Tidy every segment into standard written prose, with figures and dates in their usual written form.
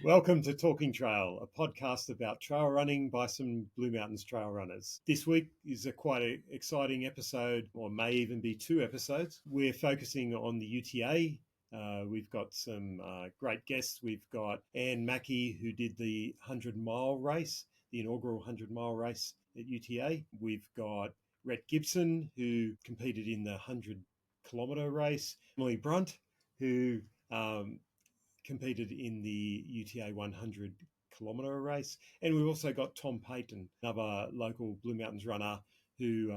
Welcome to Talking Trail, a podcast about trail running by some Blue Mountains trail runners. This week is quite an exciting episode, or may even be two episodes. We're focusing on the UTA. We've got some great guests. We've got Mackie, who did the 100-mile race, the inaugural 100-mile race at UTA. We've got Rhett Gibson, who competed in the 100-kilometre race. Emily Brunt, who competed in the UTA 100-kilometre race. And we've also got Tom Payton, another local Blue Mountains runner who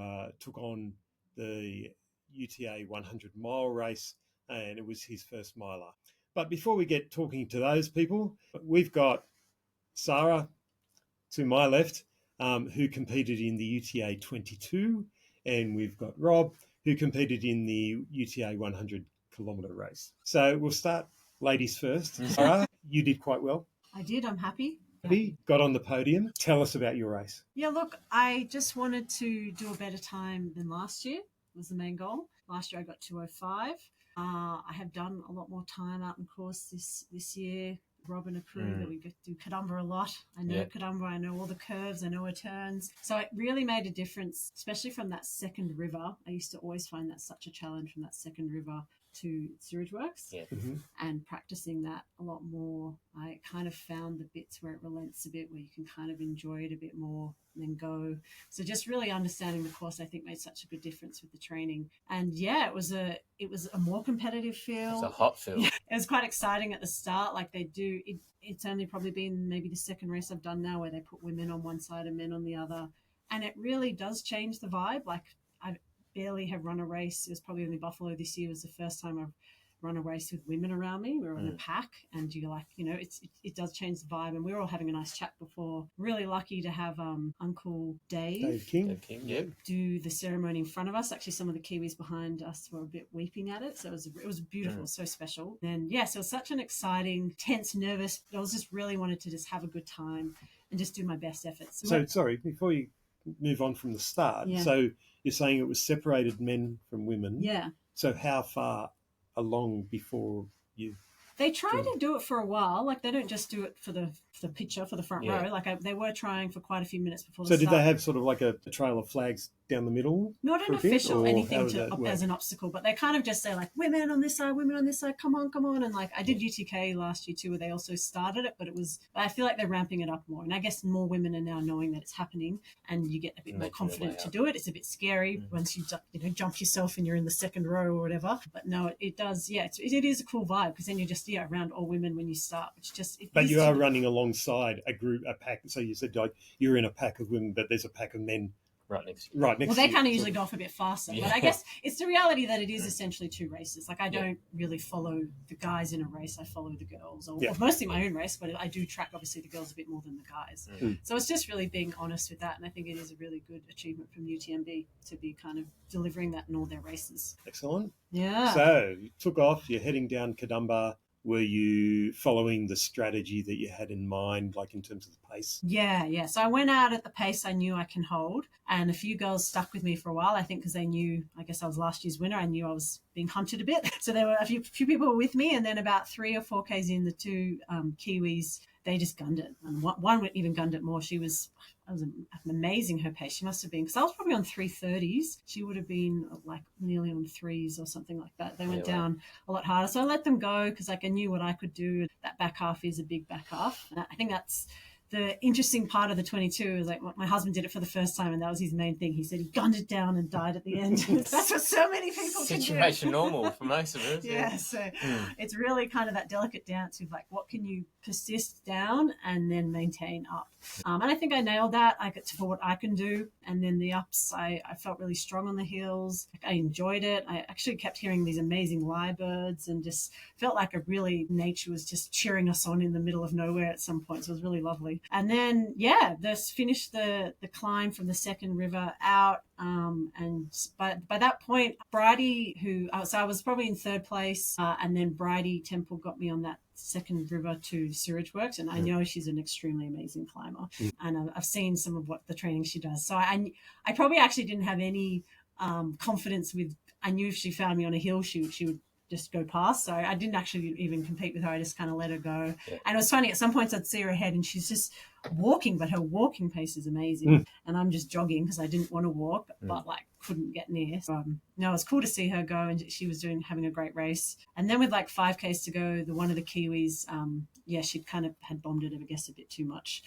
took on the UTA 100-mile race, and it was his first miler. But before we get talking to those people, we've got Sarah to my left, who competed in the UTA 22, and we've got Rob, who competed in the UTA 100-kilometre race. So we'll start ladies first. Sarah, you did quite well. I did. I'm happy. Got on the podium. Tell us about your race. Yeah, look, I just wanted to do a better time than last year was the main goal. Last year I got 2:05. I have done a lot more time out in course this year. Rob and a crew that we get to do Kadumba a lot. I know Kadumba, I know all the curves, I know her turns. So it really made a difference, especially from that second river. I used to always find that such a challenge from that second river to Sewage Works, and practicing that a lot more. I kind of found the bits where it relents a bit, where you can kind of enjoy it a bit more and then go. So just really understanding the course, I think, made such a good difference with the training. And yeah, it was a more competitive field. It's a hot field. It was quite exciting at the start. Like they do, it's only probably been maybe the second race I've done now where they put women on one side and men on the other, and it really does change the vibe. Like I barely have run a race. It was probably only Buffalo this year was the first time I've run a race with women around me. We were in a pack, and you're like, it does change the vibe. And we were all having a nice chat before. Really lucky to have Uncle Dave King, do the ceremony in front of us. Actually, some of the Kiwis behind us were a bit weeping at it, so it was beautiful, so special. And so it was such an exciting, tense, nervous. But I was just really wanted to just have a good time and just do my best efforts. So sorry, before you move on from the start. Yeah. So you're saying it was separated men from women. Yeah. So how far along before you? They try to do it for a while. Like they don't just do it for the picture, for the front row. Like they were trying for quite a few minutes before the start. So did they have sort of like a trail of flags down the middle? Not an official anything as an obstacle, but they kind of just say like, women on this side, come on. And like I did UTK last year too, where they also started it, but I feel like they're ramping it up more. And I guess more women are now knowing that it's happening, and you get a bit more confident to do it. It's a bit scary once you jump yourself and you're in the second row or whatever. But no, it does. Yeah, it is a cool vibe, because then you're just around all women when you start, which just. But you are running alongside a pack. So you said like you're in a pack of women, but there's a pack of men right next to you. Well, they kind of usually go off a bit faster. Yeah. But I guess it's the reality that it is essentially two races. Like I don't really follow the guys in a race. I follow the girls, or mostly my own race, but I do track obviously the girls a bit more than the guys. So it's just really being honest with that. And I think it is a really good achievement from UTMB to be kind of delivering that in all their races. Excellent. Yeah. So you took off, you're heading down Kadumba. Were you following the strategy that you had in mind, like in terms of the pace? Yeah. So I went out at the pace I knew I can hold, and a few girls stuck with me for a while, I think, because they knew, I guess I was last year's winner. I knew I was being hunted a bit. So there were a few people with me, and then about 3 or 4 Ks in, the two Kiwis, they just gunned it. And one even gunned it more. It was amazing, her pace. She must have been, because I was probably on 3:30s. She would have been like nearly on 3s or something like that. They went down a lot harder. So I let them go because like I knew what I could do. That back half is a big back half. And I think that's the interesting part of the 22 is like my husband did it for the first time, and that was his main thing. He said he gunned it down and died at the end. That's what so many people can do. Situation normal for most of us. So it's really kind of that delicate dance of like, what can you persist down and then maintain up? And I think I nailed that. I got for what I can do. And then the ups, I felt really strong on the hills. I enjoyed it. I actually kept hearing these amazing lyrebirds and just felt like nature was just cheering us on in the middle of nowhere at some point. So it was really lovely. And then, just finished the climb from the second river out. And by that point, Bridie, so I was probably in third place, and then Bridie Temple got me on that second river to Sewage Works, and I know she's an extremely amazing climber, and I've seen some of what the training she does. So I probably actually didn't have any confidence with. I knew if she found me on a hill, she would just go past. So I didn't actually even compete with her. I just kind of let her go. Yeah. And it was funny. At some points I'd see her ahead and she's just walking, but her walking pace is amazing. And I'm just jogging because I didn't want to walk, but like couldn't get near. So, no, it was cool to see her go, and she was having a great race. And then with like 5Ks to go, one of the Kiwis, she kind of had bombed it, I guess, a bit too much,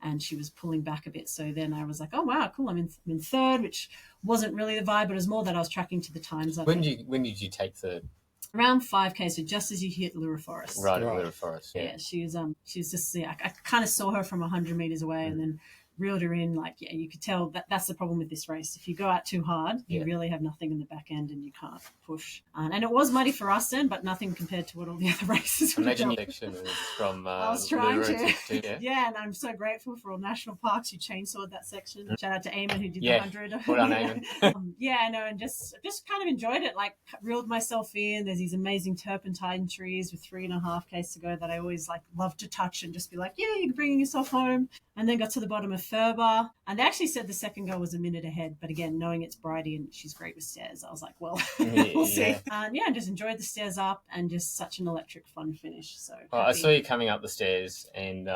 and she was pulling back a bit. So then I was like, oh wow, cool, I'm in third, which wasn't really the vibe, but it was more that I was tracking to the times. When did you take third? Around 5K, so just as you hit Lura Forest. Right. Lura Forest. Yeah, she was just I kind of saw her from 100 meters away, and then reeled her in. Like, yeah, you could tell that's the problem with this race. If you go out too hard, you really have nothing in the back end and you can't push. And it was muddy for us then, but nothing compared to what all the other races were. Imagine your section was from I was trying to. Yeah, and I'm so grateful for all national parks who chainsawed that section. Shout out to Eamon who did the 100. Well done, Eamon. Yeah, I know, and just kind of enjoyed it. Like, reeled myself in. There's these amazing turpentine trees with 3.5Ks to go that I always like love to touch and just be like, yeah, you're bringing yourself home. And then got to the bottom of Furbar, and they actually said the second girl was a minute ahead. But again, knowing it's Bridie and she's great with stairs, I was like, well, we'll see. And I just enjoyed the stairs up, and just such an electric fun finish. So I saw you coming up the stairs, and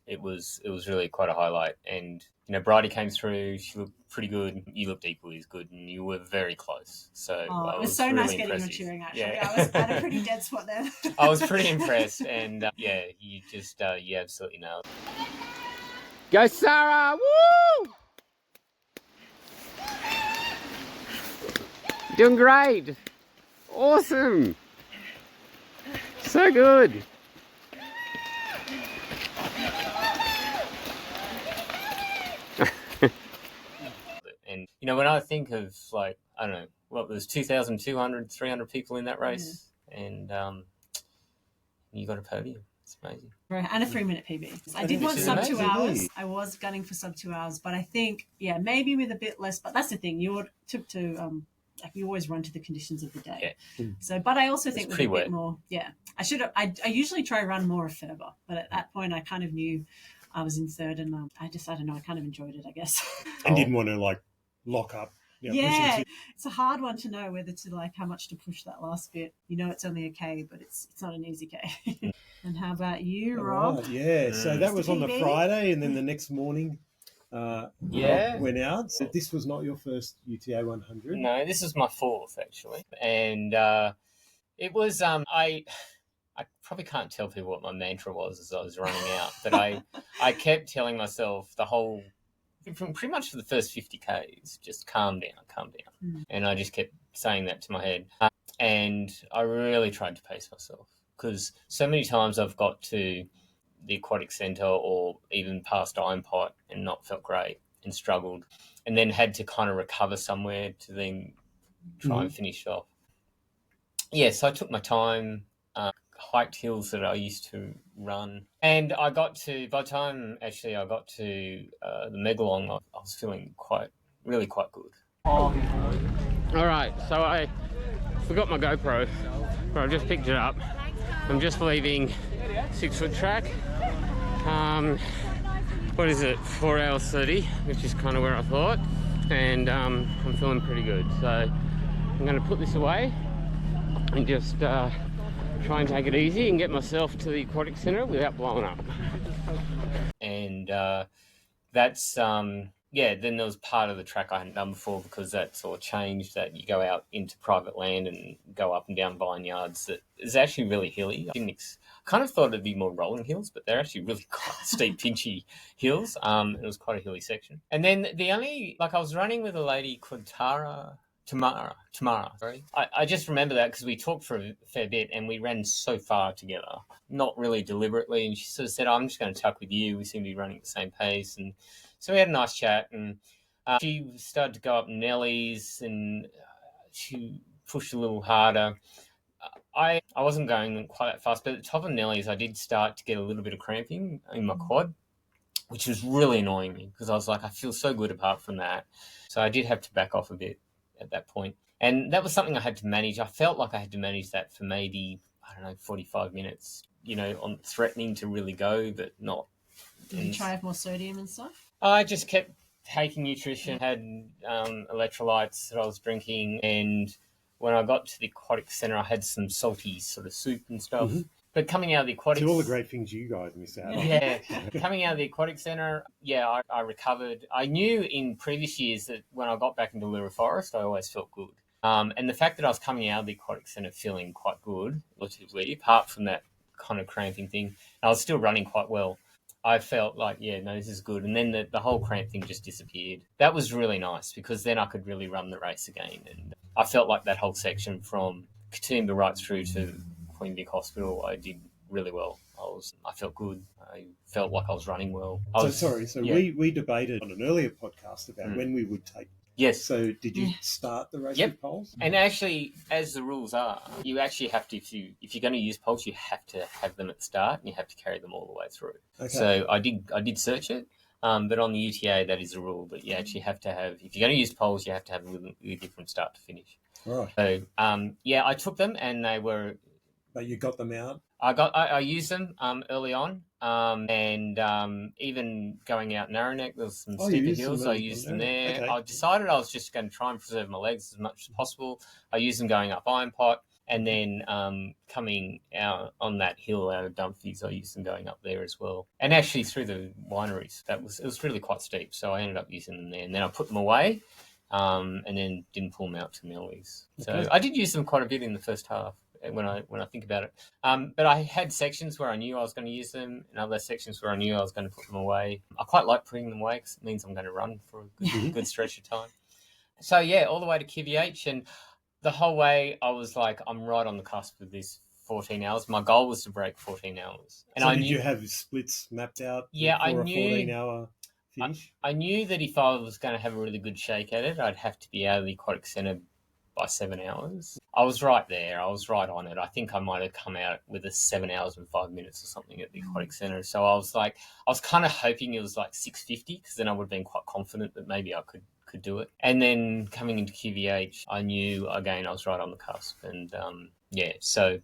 it was really quite a highlight. And Bridie came through; she looked pretty good. You looked equally as good, and you were very close. So it was so really nice getting impressive. you cheering. Actually, Yeah. I was at a pretty dead spot there. I was pretty impressed, and you just you absolutely nailed it. Go, Sarah! Woo! Doing great. Awesome. So good. And when I think of, like, I don't know, what was 2,200, 300 people in that race, and you got a podium. It's amazing. And a 3-minute PB. I did want sub 2 hours. I was gunning for sub 2 hours, but I think, maybe with a bit less. But that's the thing. You took to like, you always run to the conditions of the day. Yeah. So, but I also think with a bit more. Yeah, I should have. I usually try run more of Furbar, but at that point, I kind of knew I was in third, and I don't know. I kind of enjoyed it, I guess. And didn't want to like lock up. Yeah, it's a hard one to know whether to like how much to push that last bit. It's only a K, but it's not an easy K. And how about you, Rob? Right, yeah, so that was on the Friday, and then the next morning, Rob went out. So this was not your first UTA 100. No, this was my fourth actually, and it was I probably can't tell people what my mantra was as I was running out, but I kept telling myself pretty much for the first 50 Ks, just calm down. And I just kept saying that to my head. And I really tried to pace myself, because so many times I've got to the aquatic centre or even past Iron Pot and not felt great and struggled, and then had to kind of recover somewhere to then try and finish off. Yeah, so I took my time, hiked hills that I used to run, and by the time actually I got to the Megalong, I was feeling really quite good. All right, so I forgot my GoPro, but I just picked it up. I'm just leaving 6 Foot Track. What is it, 4 hours 30, which is kind of where I thought, and I'm feeling pretty good. So I'm going to put this away and just try and take it easy and get myself to the aquatic centre without blowing up. And that's then there was part of the track I hadn't done before, because that's all changed, that you go out into private land and go up and down vineyards that is actually really hilly. I kind of thought it'd be more rolling hills, but they're actually really quite steep, pinchy hills. It was quite a hilly section. And then I was running with a lady called Tamara, sorry. I just remember that because we talked for a fair bit and we ran so far together, not really deliberately. And she sort of said, I'm just going to tuck with you. We seem to be running at the same pace. And so we had a nice chat, and she started to go up Nellies, and she pushed a little harder. I wasn't going quite that fast, but at the top of Nellies, I did start to get a little bit of cramping in my quad, which was really annoying me, because I was like, I feel so good apart from that. So I did have to back off a bit at that point. And that was something I had to manage. I felt like I had to manage that for maybe, 45 minutes, on threatening to really go, but not. Did you try have more sodium and stuff? I just kept taking nutrition, had electrolytes that I was drinking, and when I got to the aquatic centre, I had some salty sort of soup and stuff. But coming out of the aquatic... all the great things you guys miss out on. Yeah. Coming out of the aquatic centre, I recovered. I knew in previous years that when I got back into Lura Forest, I always felt good. And the fact that I was coming out of the aquatic centre feeling quite good, relatively, apart from that kind of cramping thing, I was still running quite well. I felt like, this is good. And then the whole cramp thing just disappeared. That was really nice because then I could really run the race again. And I felt like that whole section from Katoomba right through to Queen Vic Hospital, I did really well. I felt good. I felt like I was running well. We debated on an earlier podcast about when we would take. Yes. So did you start the race with poles? And actually, as the rules are, you actually have to, if you're going to use poles, you have to have them at the start and you have to carry them all the way through. Okay. So I did search it, but on the UTA, that is a rule that you actually have to have, if you're going to use poles, you have to have them with a different start to finish. Right. So, I took them and they were... But you got them out? I used them early on, and even going out Narrowneck, there was some steeper hills. I used them there. Okay. I decided I was just going to try and preserve my legs as much as possible. I used them going up Iron Pot, and then coming out on that hill out of Dumfries, I used them going up there as well. And actually through the wineries, it was really quite steep, so I ended up using them there. And then I put them away, and then didn't pull them out to Millie's. So I did use them quite a bit in the first half. When I think about it. But I had sections where I knew I was going to use them and other sections where I knew I was going to put them away. I quite like putting them away because it means I'm going to run for a good stretch of time. So, all the way to QVH. And the whole way I was like, I'm right on the cusp of this 14 hours. My goal was to break 14 hours. And so did you have splits mapped out for a 14-hour finish? I knew that if I was going to have a really good shake at it, I'd have to be out of the aquatic centre by 7 hours. I was right there. I was right on it. I think I might have come out with a 7 hours and 5 minutes or something at the aquatic centre. So I was kind of hoping it was like 6:50 because then I would have been quite confident that maybe I could do it. And then coming into QVH, I knew again I was right on the cusp. And so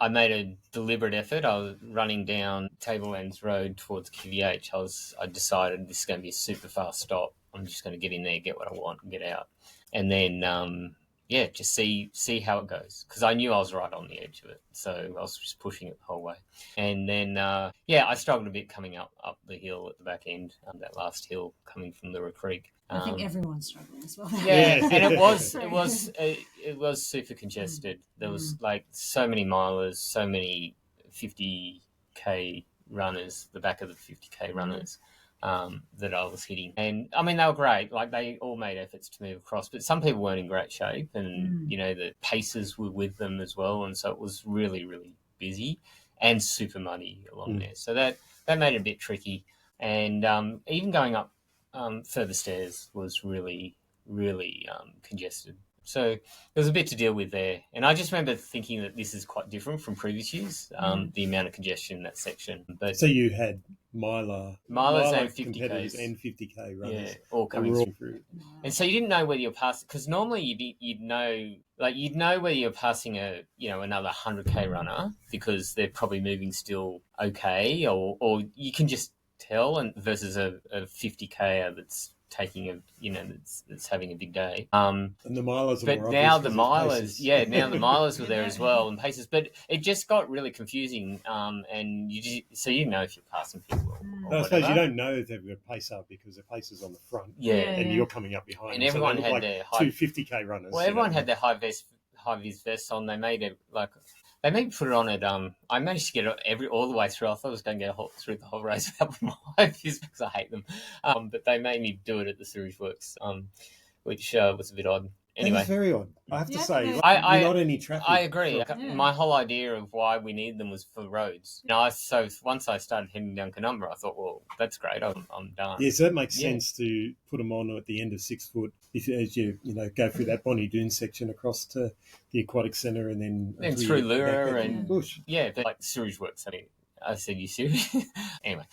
I made a deliberate effort. I was running down Tablelands Road towards QVH. I decided this is going to be a super fast stop. I'm just going to get in there, get what I want, and get out. And then, just see how it goes. Because I knew I was right on the edge of it. So I was just pushing it the whole way. And then, I struggled a bit coming up the hill at the back end, that last hill coming from Lura Creek. I think everyone's struggling as well. Yeah, and it was super congested. There was like so many milers, so many 50K runners, the back of the 50K runners. That I was hitting. And, I mean, they were great. Like, they all made efforts to move across. But some people weren't in great shape. And, the paces were with them as well. And so it was really, really busy and super muddy along there. So that made it a bit tricky. And even going up further stairs was really, really congested. So there was a bit to deal with there. And I just remember thinking that this is quite different from previous years, the amount of congestion in that section. But so you had milers and 50Ks. Competitors and 50K runners. Yeah, all coming through. And so you didn't know whether you're passing, because normally you'd know whether you're passing another 100K runner because they're probably moving still okay, or you can just tell, and versus a 50K that's taking that's having a big day. And the milers are but more now the obvious milers, now the milers were there as well and paces. But it just got really confusing. And you didn't know if you're passing people. I suppose you don't know if they're going to pace up because the pace is on the front. And you're coming up behind. And everyone had their high 50K runners. Well, everyone had their high vis vests on. They made it like. They made me put it on at. I managed to get it all the way through. I thought I was going to get through the whole race without putting my high vis because I hate them. But they made me do it at the Series Works, which was a bit odd. Anyway, it's very odd. I have to say, you're not any traffic. I agree. My whole idea of why we need them was for roads. So once I started heading down Canumba, I thought, well, that's great. I'm done. Yeah, so that makes sense to put them on at the end of 6 foot as you go through that Bonnie Doon section across to the aquatic centre and then through Lura and bush. Yeah, but like Series Works. I said, you serious? Anyway,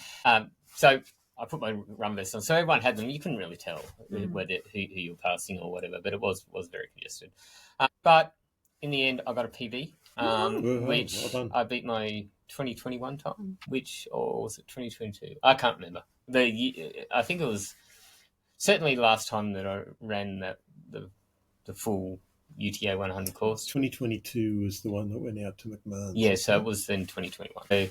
so I put my run vest on, so everyone had them. You couldn't really tell whether who you're passing or whatever, but it was very congested. But in the end, I got a PB, which well I beat my 2021 time, or was it 2022? I can't remember. I think it was certainly the last time that I ran the full UTA 100 course. 2022 was the one that went out to McMahon. Yeah, so it was then 2021. So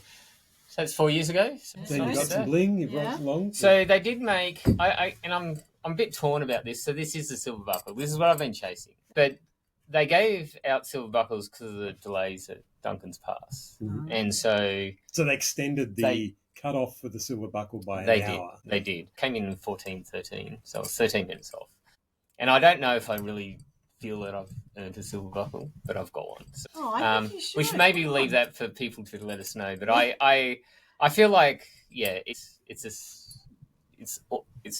that's 4 years ago. So you've got some bling, you've rolled along. So they did make, I'm a bit torn about this. So this is the silver buckle. This is what I've been chasing. But they gave out silver buckles because of the delays at Duncan's Pass. Mhm. And so they extended the cut-off for the silver buckle by an hour. They did. Came in 14:13, so I was 13 minutes off. And I don't know if I really feel that I've earned a silver buckle, but I've got one. So, I think you should. we should maybe leave that for people to let us know. But I feel like, it's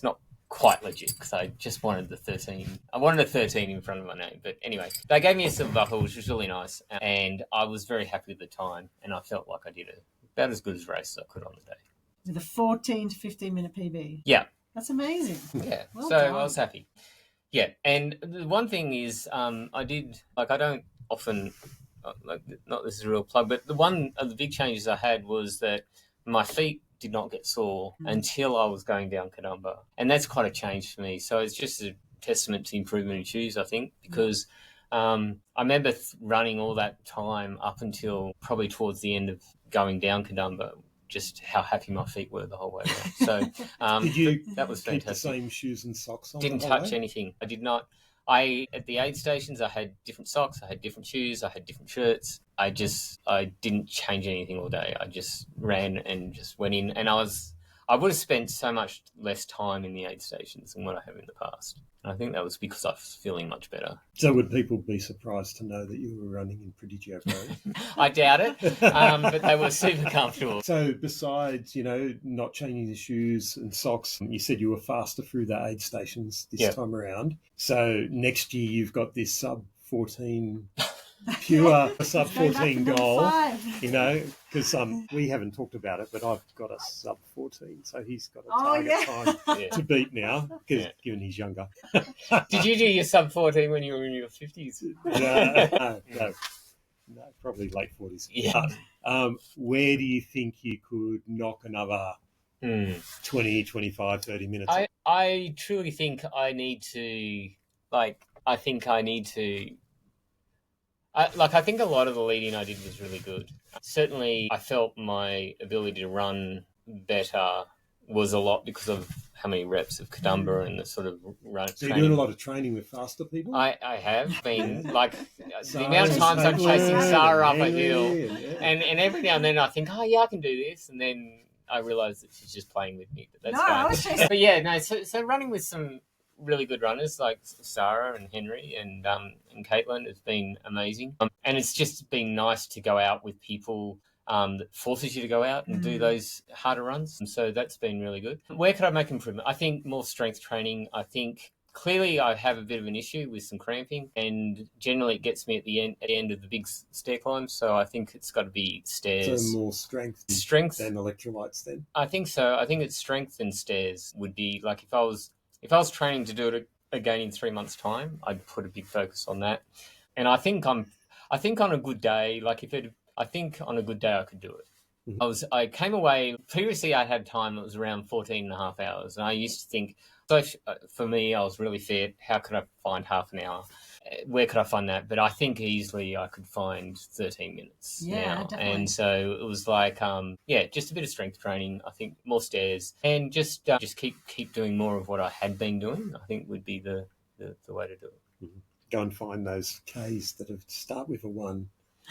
not quite legit because I just wanted the 13. I wanted a 13 in front of my name. But anyway, they gave me a silver buckle, which was really nice. And I was very happy at the time. And I felt like I did about as good as a race as I could on the day. With a 14 to 15 minute PB. Yeah. That's amazing. Yeah. Well so done. I was happy. Yeah. And the one thing is, I don't often, not this is a real plug, but one of the big changes I had was that my feet did not get sore until I was going down Kadumba. And that's quite a change for me. So it's just a testament to improvement in shoes, I think, because I remember running all that time up until probably towards the end of going down Kadumba, just how happy my feet were the whole way around. So Did you that was keep fantastic. the same shoes and socks on? Didn't touch anything. I did not. At the aid stations, I had different socks, I had different shoes, I had different shirts. I didn't change anything all day. I just ran and just went in, and I would have spent so much less time in the aid stations than what I have in the past. And I think that was because I was feeling much better. So would people be surprised to know that you were running in pretty Japanese? I doubt it, but they were super comfortable. So besides, not changing the shoes and socks, you said you were faster through the aid stations this time around. So next year you've got this sub-14 pure sub-14 goal, because we haven't talked about it, but I've got a sub-14, so he's got a target time to beat now, given he's younger. Did you do your sub-14 when you were in your 50s? No, probably late 40s. Yeah. Where do you think you could knock another 20, 25, 30 minutes? I truly think I need to, I think a lot of the leading I did was really good. Certainly, I felt my ability to run better was a lot because of how many reps of Kadumba and the sort of run. So you're doing a lot of training with faster people? I have been, the amount of times I'm chasing Sarah up a hill, and every now and then I think, I can do this, and then I realise that she's just playing with me, but that's fine. But so running with some really good runners like Sarah and Henry and Caitlin has been amazing. And it's just been nice to go out with people that forces you to go out and do those harder runs. And so that's been really good. Where could I make improvement? I think more strength training. I think clearly I have a bit of an issue with some cramping, and generally it gets me at the end of the big stair climb. So I think it's got to be stairs. So more strength than electrolytes then? I think so. I think it's strength and stairs would be like if I was training to do it again in 3 months' time, I'd put a big focus on that. And I think on a good day, I think on a good day I could do it. Mm-hmm. I came away, previously I had time that was around 14 and a half hours. And I used to think, so for me, I was really fit. How could I find half an hour? Where could I find that? But I think easily I could find 13 minutes now. Definitely. And so it was just a bit of strength training. I think more stairs and just keep doing more of what I had been doing. I think would be the way to do it. Mm-hmm. Go and find those Ks that start with a 1.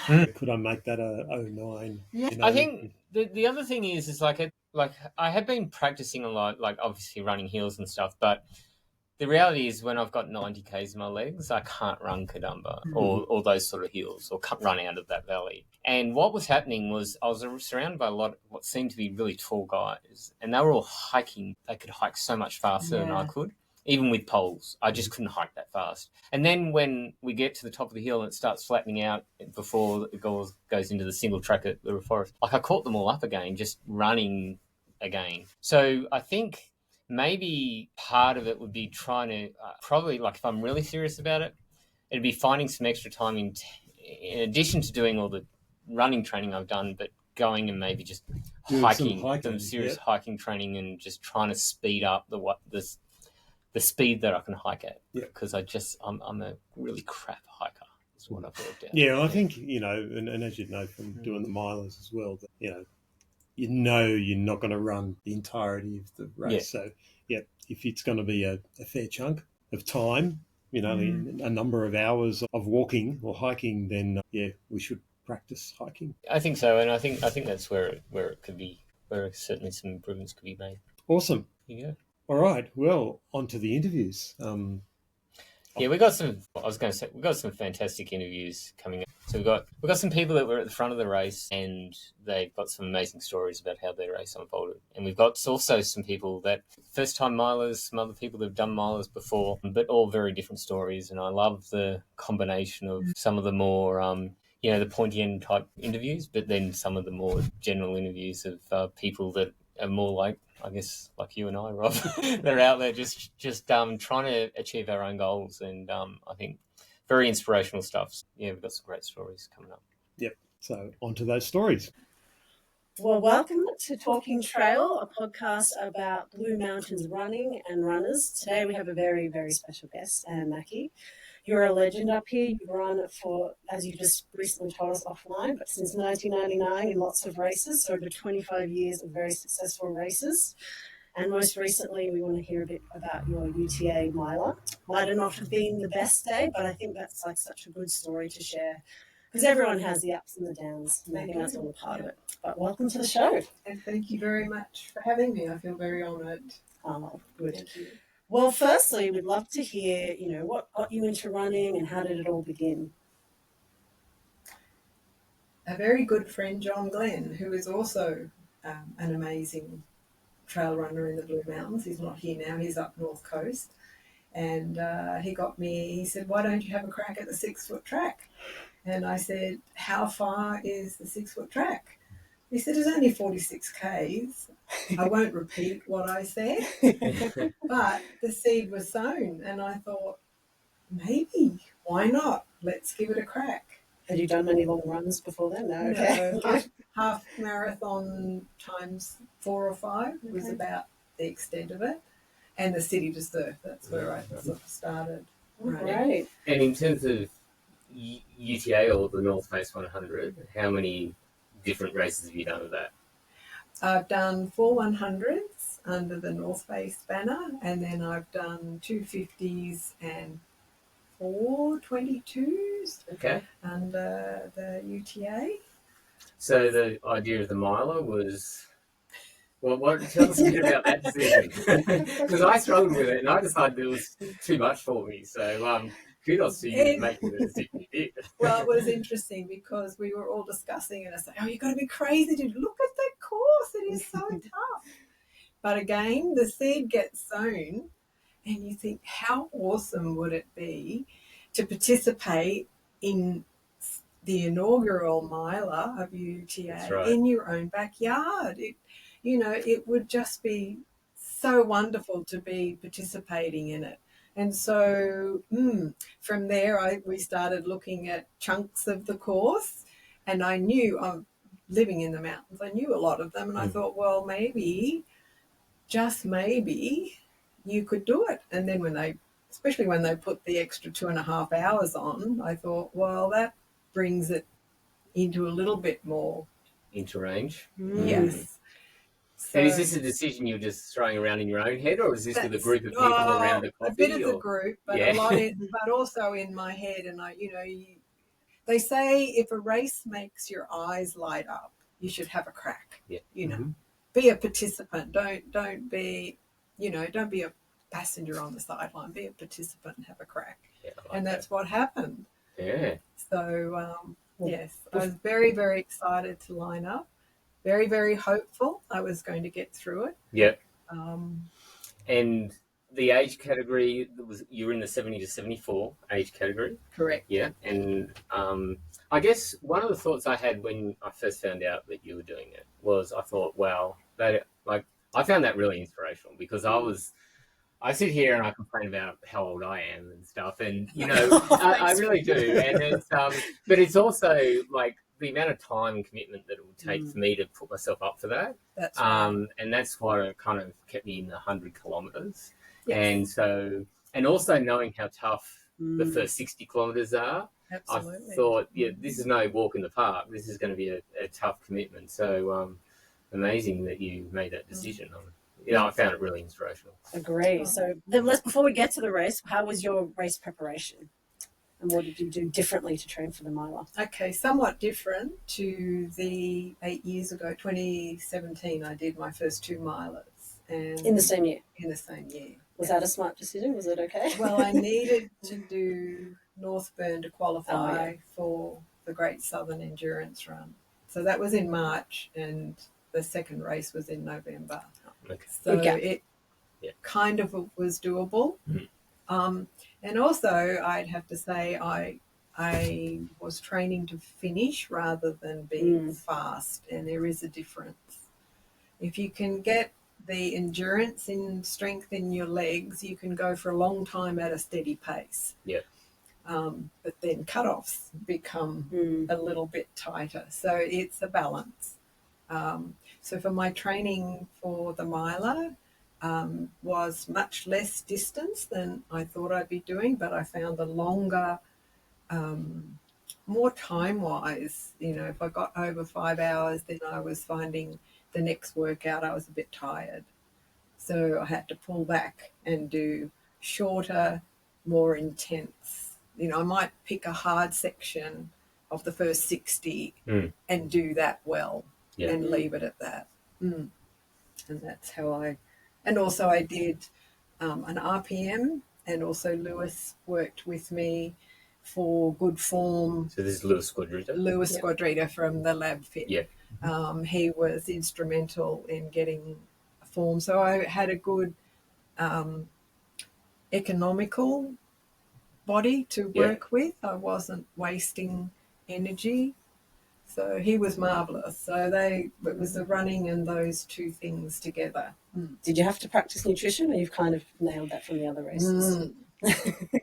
Could I make that a 09? Yeah. I think the other thing is I have been practicing a lot, obviously running hills and stuff, but the reality is when I've got 90 Ks in my legs, I can't run Kadumba or those sort of hills or can't run out of that valley. And what was happening was I was surrounded by a lot of what seemed to be really tall guys, and they were all hiking. They could hike so much faster than I could. Even with poles, I just couldn't hike that fast. And then when we get to the top of the hill and it starts flattening out before it goes into the single track at the forest, I caught them all up again, just running again. So I think maybe part of it would be trying to probably, if I'm really serious about it, it'd be finding some extra time in addition to doing all the running training I've done, but going and maybe just hiking, some serious hiking training and just trying to speed up the speed that I can hike at. Yeah. Because I'm a really crap hiker. Is what I've worked out. Yeah, I think, and as you know from doing the milers as well, that, you're not going to run the entirety of the race. Yeah. So, if it's going to be a fair chunk of time, a number of hours of walking or hiking, then, we should practice hiking. I think so, and I think that's where it could be, where certainly some improvements could be made. Awesome. Yeah. All right. Well, on to the interviews. We got some. I was going to say we got some fantastic interviews coming up. So we got some people that were at the front of the race, and they've got some amazing stories about how their race unfolded. And we've got also some people that first time milers, some other people that have done milers before, but all very different stories. And I love the combination of some of the more the pointy end type interviews, but then some of the more general interviews of people that are more like, I guess, like you and I, Rob, they're out there just trying to achieve our own goals. And I think very inspirational stuff. Yeah, we've got some great stories coming up. Yep. So on to those stories. Well, welcome to Talking Trail, a podcast about Blue Mountains running and runners. Today we have a very, very special guest, Mackie. You're a legend up here. You've run for, as you just recently told us offline, but since 1999 in lots of races, so over 25 years of very successful races. And most recently, we want to hear a bit about your UTA miler. Might not have been the best day, but I think that's like such a good story to share because everyone has the ups and the downs, and I think that's all a part of it. But welcome to the show. And thank you very much for having me. I feel very honoured. Oh, good. Thank you. Well, firstly, we'd love to hear, what got you into running and how did it all begin? A very good friend, John Glenn, who is also an amazing trail runner in the Blue Mountains. He's not here now, he's up North Coast. And he said, why don't you have a crack at the 6 foot track? And I said, how far is the 6 foot track? He said, it's only 46 Ks. I won't repeat what I said, but the seed was sown. And I thought, maybe, why not? Let's give it a crack. Had you done many long runs before then? No, okay. No, half marathon times 4 or 5 was about the extent of it. And the city to surf, that's where I sort of started. Right. And in terms of UTA or the North Face 100, how many different races have you done with that? I've done 4 100s under the North Face banner, and then I've done 250s and 4 22s under the UTA. So the idea of the miler was, well, tell us a bit about that decision. Because I struggled with it, and I decided it was too much for me. So kudos to you for making the decision you did. Well, it was interesting because we were all discussing and I said, you've got to be crazy to look at that course. It is so tough. But again, the seed gets sown and you think, how awesome would it be to participate in the inaugural miler of UTA in your own backyard? It would just be so wonderful to be participating in it. And so from there, we started looking at chunks of the course, and I knew, I'm living in the mountains, I knew a lot of them, and I thought, well, maybe, just maybe, you could do it. And then especially when they put the extra 2.5 hours on, I thought, well, that brings it into a little bit more. Into range? Yes. So, and is this a decision you're just throwing around in your own head, or is this with a group of people around a coffee? A bit of the group, but a lot, but also in my head. And they say if a race makes your eyes light up, you should have a crack. Yeah. Be a participant. Don't be a passenger on the sideline. Be a participant and have a crack. Yeah, and that's what happened. Yeah. So yes, I was very, very excited to line up. Very, very hopeful I was going to get through it. Yep. And the age category, you were in the 70 to 74 age category. Correct. Yeah. And I guess one of the thoughts I had when I first found out that you were doing it was I thought, wow, I found that really inspirational because I sit here and I complain about how old I am and stuff, and I really do. And it's but it's also like the amount of time and commitment that it would take for me to put myself up for that. That's right. And that's why it kind of kept me in the 100 kilometres. Yes. And so, and also knowing how tough the first 60 kilometres are, Absolutely. I thought, this is no walk in the park. This is going to be a tough commitment. So amazing that you made that decision. I found it really inspirational. Agree. So then before we get to the race, how was your race preparation? And what did you do differently to train for the miler? Okay, somewhat different to the 8 years ago, 2017, I did my first 2 milers. And In the same year? In the same year. Was that a smart decision? Was it okay? Well, I needed to do Northburn to qualify for the Great Southern Endurance Run. So that was in March, and the second race was in November. Okay. So it kind of was doable. And also, I'd have to say I was training to finish rather than being fast, and there is a difference. If you can get the endurance and strength in your legs, you can go for a long time at a steady pace. Yeah. But then cutoffs become a little bit tighter. So it's a balance. So for my training for the miler, was much less distance than I thought I'd be doing, but I found the longer, more time-wise, if I got over 5 hours, then I was finding the next workout I was a bit tired. So I had to pull back and do shorter, more intense. I might pick a hard section of the first 60 and do that well and leave it at that. And that's how and also I did an RPM, and also Lewis worked with me for good form. So this is Lewis Squadrita? Lewis Squadrita from the Lab Fit. Yeah. He was instrumental in getting a form. So I had a good economical body to work with. I wasn't wasting energy. So he was marvellous. So it was the running and those two things together. Did you have to practice nutrition, or you've kind of nailed that from the other races?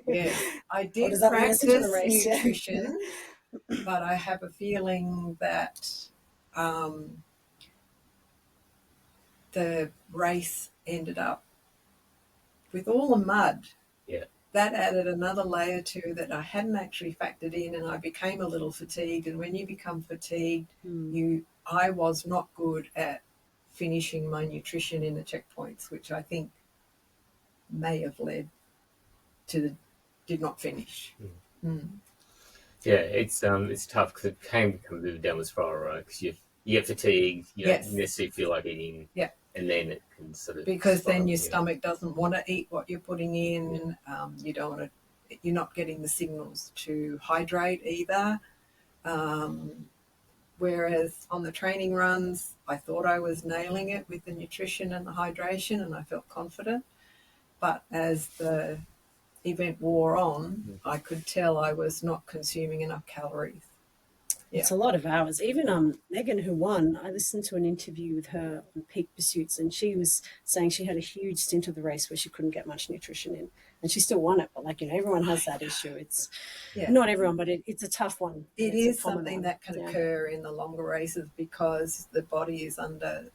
Yeah, I did practice nutrition, but I have a feeling that the race ended up with all the mud. Yeah. That added another layer to that I hadn't actually factored in, and I became a little fatigued. And when you become fatigued, I was not good at finishing my nutrition in the checkpoints, which I think may have led to did not finish. Yeah, it's tough because it can become a bit of a downward spiral, right? Because you get fatigued, you don't necessarily feel like eating, and then it can sort of because then your stomach doesn't want to eat what you're putting in. You don't want to. You're not getting the signals to hydrate either. Whereas on the training runs, I thought I was nailing it with the nutrition and the hydration, and I felt confident. But as the event wore on, I could tell I was not consuming enough calories. Yeah. It's a lot of hours. Even Megan, who won, I listened to an interview with her on Peak Pursuits, and she was saying she had a huge stint of the race where she couldn't get much nutrition in, and she still won it. But everyone has that issue. It's not everyone, but it's a tough one. It is something that can occur in the longer races because the body is under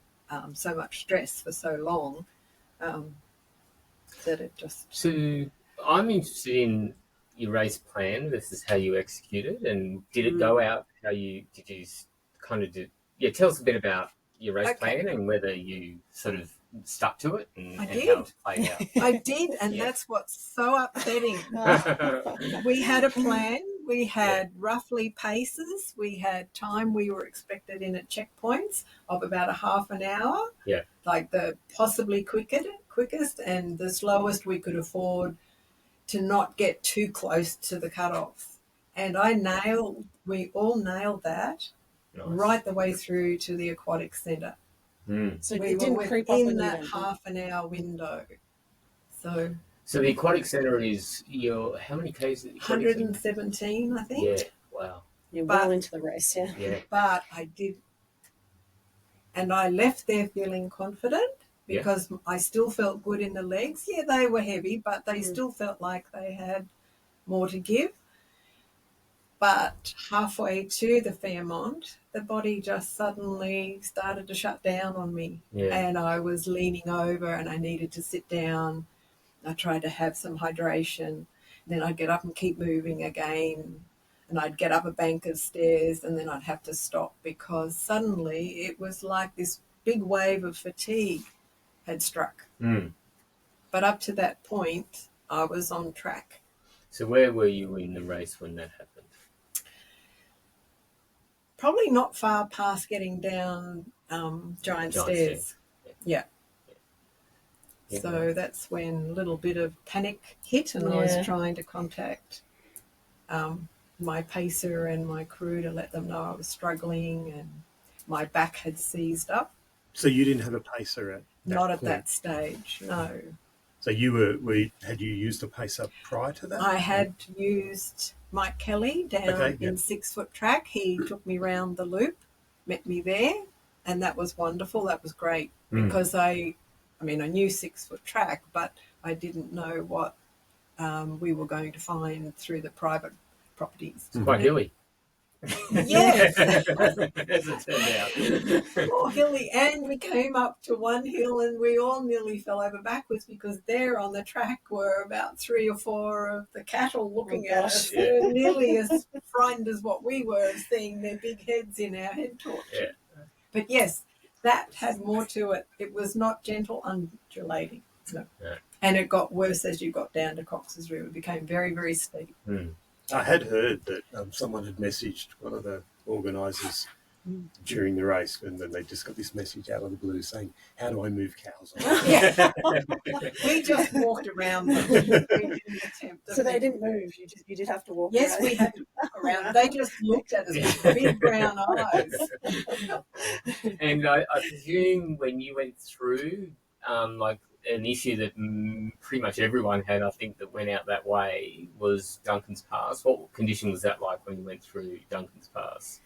so much stress for so long that it just. So I'm interested in your race plan versus how you executed, and did it go out how you kind of did? Yeah, tell us a bit about your race plan and whether you sort of stuck to it and how it played out. I did, and that's what's so upsetting. We had a plan. We had roughly paces. We had time we were expected in at checkpoints of about a half an hour. Yeah. Like the possibly quickest and the slowest we could afford to not get too close to the cutoff. And we all nailed that right the way through to the aquatic centre. So we didn't were creep up within that half an hour window. So the aquatic centre is how many k's? 117, I think. Yeah, wow. You're well into the race, Yeah. But I did, and I left there feeling confident because I still felt good in the legs. Yeah, they were heavy, but they still felt like they had more to give. But halfway to the Fairmont, the body just suddenly started to shut down on me. Yeah. And I was leaning over and I needed to sit down. I tried to have some hydration. Then I'd get up and keep moving again. And I'd get up a bank of stairs and then I'd have to stop because suddenly it was like this big wave of fatigue had struck. But up to that point, I was on track. So where were you in the race when that happened? Probably not far past getting down giant stairs. Yeah. So that's when a little bit of panic hit and I was trying to contact my pacer and my crew to let them know I was struggling and my back had seized up. So you didn't have a pacer at that Not at point? that stage, no. So had you used a pacer prior to that? I had used Mike Kelly down in 6 Foot Track. He took me round the loop, met me there, and that was wonderful. That was great because I knew 6 Foot Track, but I didn't know what we were going to find through the private properties. It's quite hilly. Yes. As it turned out. More hilly, and we came up to one hill and we all nearly fell over backwards because there on the track were about 3 or 4 of the cattle looking at us. They were nearly as frightened as what we were of seeing their big heads in our head torch. Yeah. But yes, that had more to it. It was not gentle undulating. No. Yeah. And it got worse as you got down to Cox's River. It became very, very steep. I had heard that someone had messaged one of the organisers during the race, and then they just got this message out of the blue saying, "How do I move cows?" Yeah. We just walked around them. We didn't attempt So they didn't move. You did have to walk. Yes, around. we had to walk around. They just looked at us with big brown eyes. And I presume when you went through, like an issue that pretty much everyone had, I think, that went out that way was Duncan's Pass. What condition was that like when you went through Duncan's Pass?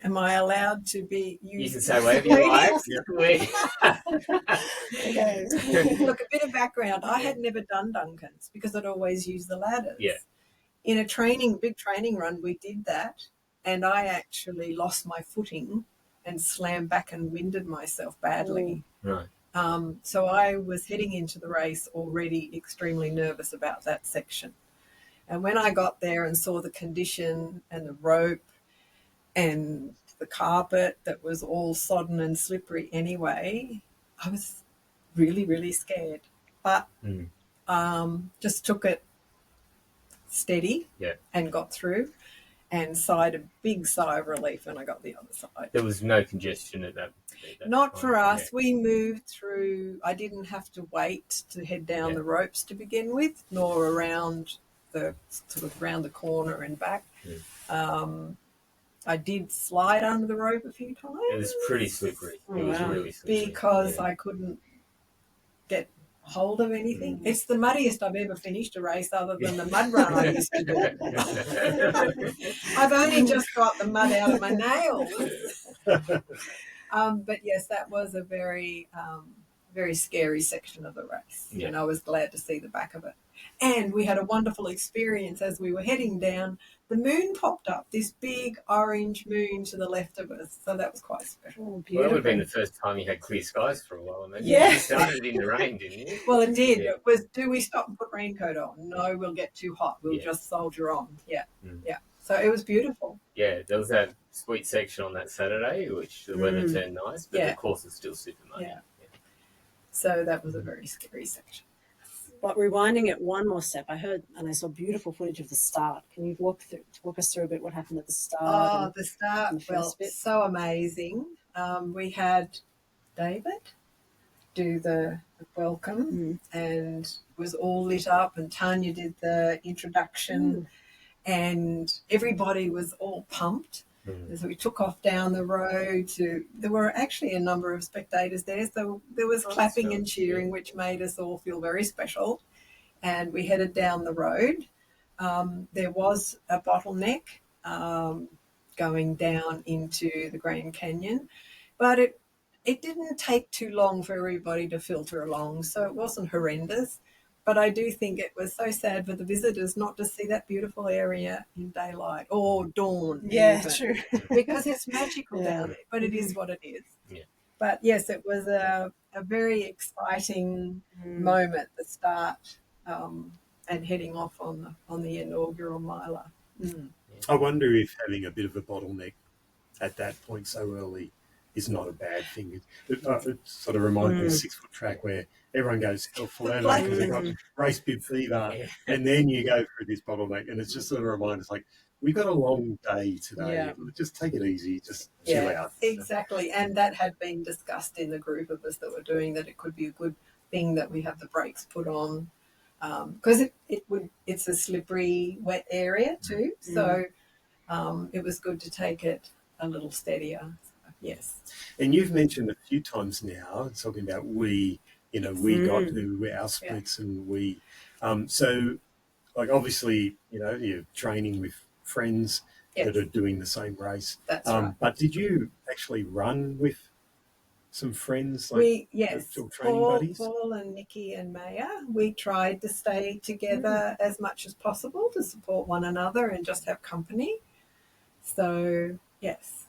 Am I allowed to be? You can say whatever you like. Okay. Look, a bit of background. I had never done Duncan's because I'd always used the ladders. Yeah. In a big training run, we did that, and I actually lost my footing and slammed back and winded myself badly. Right. So I was heading into the race already extremely nervous about that section. And when I got there and saw the condition and the rope and the carpet that was all sodden and slippery anyway, I was really, really scared. But just took it steady and got through and sighed a big sigh of relief when I got the other side. There was no congestion at that. Not for us. Yeah. We moved through. I didn't have to wait to head down the ropes to begin with, nor around the corner and back. I did slide under the rope a few times. It was pretty slippery. It was really slippery. Because I couldn't get hold of anything. It's the muddiest I've ever finished a race other than the mud run I used to do. I've only just got the mud out of my nails. But yes, that was a very, very scary section of the race. And I was glad to see the back of it. And we had a wonderful experience as we were heading down. The moon popped up, this big orange moon to the left of us. So that was quite special. Well, that would have been the first time you had clear skies for a while. I mean, Yeah. You started in the rain, didn't you? Well, it did. It was, do we stop and put raincoat on? No, we'll get too hot. We'll just soldier on. Yeah. So it was beautiful. Yeah, there was that sweet section on that Saturday, which the weather turned nice, but the course was still super muddy. Yeah. So that was a very scary section. But rewinding it one more step, I heard and I saw beautiful footage of the start. Can you walk us through a bit what happened at the start? Oh, the start. Well, so amazing. We had David do the welcome and it was all lit up, and Tanya did the introduction and everybody was all pumped. So we took off down the road there were actually a number of spectators there, so there was clapping and cheering, which made us all feel very special. And we headed down the road. There was a bottleneck going down into the Grand Canyon, but it didn't take too long for everybody to filter along, so it wasn't horrendous. But I do think it was so sad for the visitors not to see that beautiful area in daylight or dawn. Yeah, even, true. because it's magical down there, but it is what it is. Yeah. But yes, it was a a very exciting moment, the start, and heading off on the inaugural miler. I wonder if having a bit of a bottleneck at that point so early is not a bad thing. It sort of reminds me of a 6-foot track where everyone goes hell for leather because they've got race bib fever, and then you go through this bottleneck, and it's just sort of reminders like, we've got a long day today. Yeah. Just take it easy, just chill out. Exactly, and that had been discussed in the group of us that were doing that. It could be a good thing that we have the brakes put on, because it's a slippery, wet area too. So it was good to take it a little steadier. Yes. And you've mentioned a few times now, talking about we got to our splits and we. So, like, obviously, you're training with friends that are doing the same race. That's right. But did you actually run with some friends? Training buddies? Paul and Nikki and Maya, we tried to stay together as much as possible to support one another and just have company. So, yes.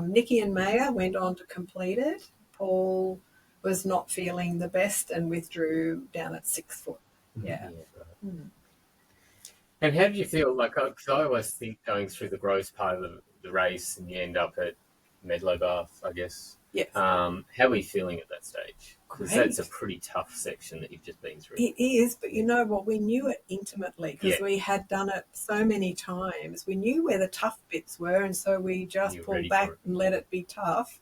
Nikki and Maya went on to complete it. Paul was not feeling the best and withdrew down at 6 foot. Yeah. And how did you feel? Like, because I always think going through the gross part of the race and you end up at Medlow Bath, I guess. Yes. How are you feeling at that stage? Because that's a pretty tough section that you've just been through. It is, but you know what? We knew it intimately because we had done it so many times. We knew where the tough bits were, and so we just pulled back and let it be tough.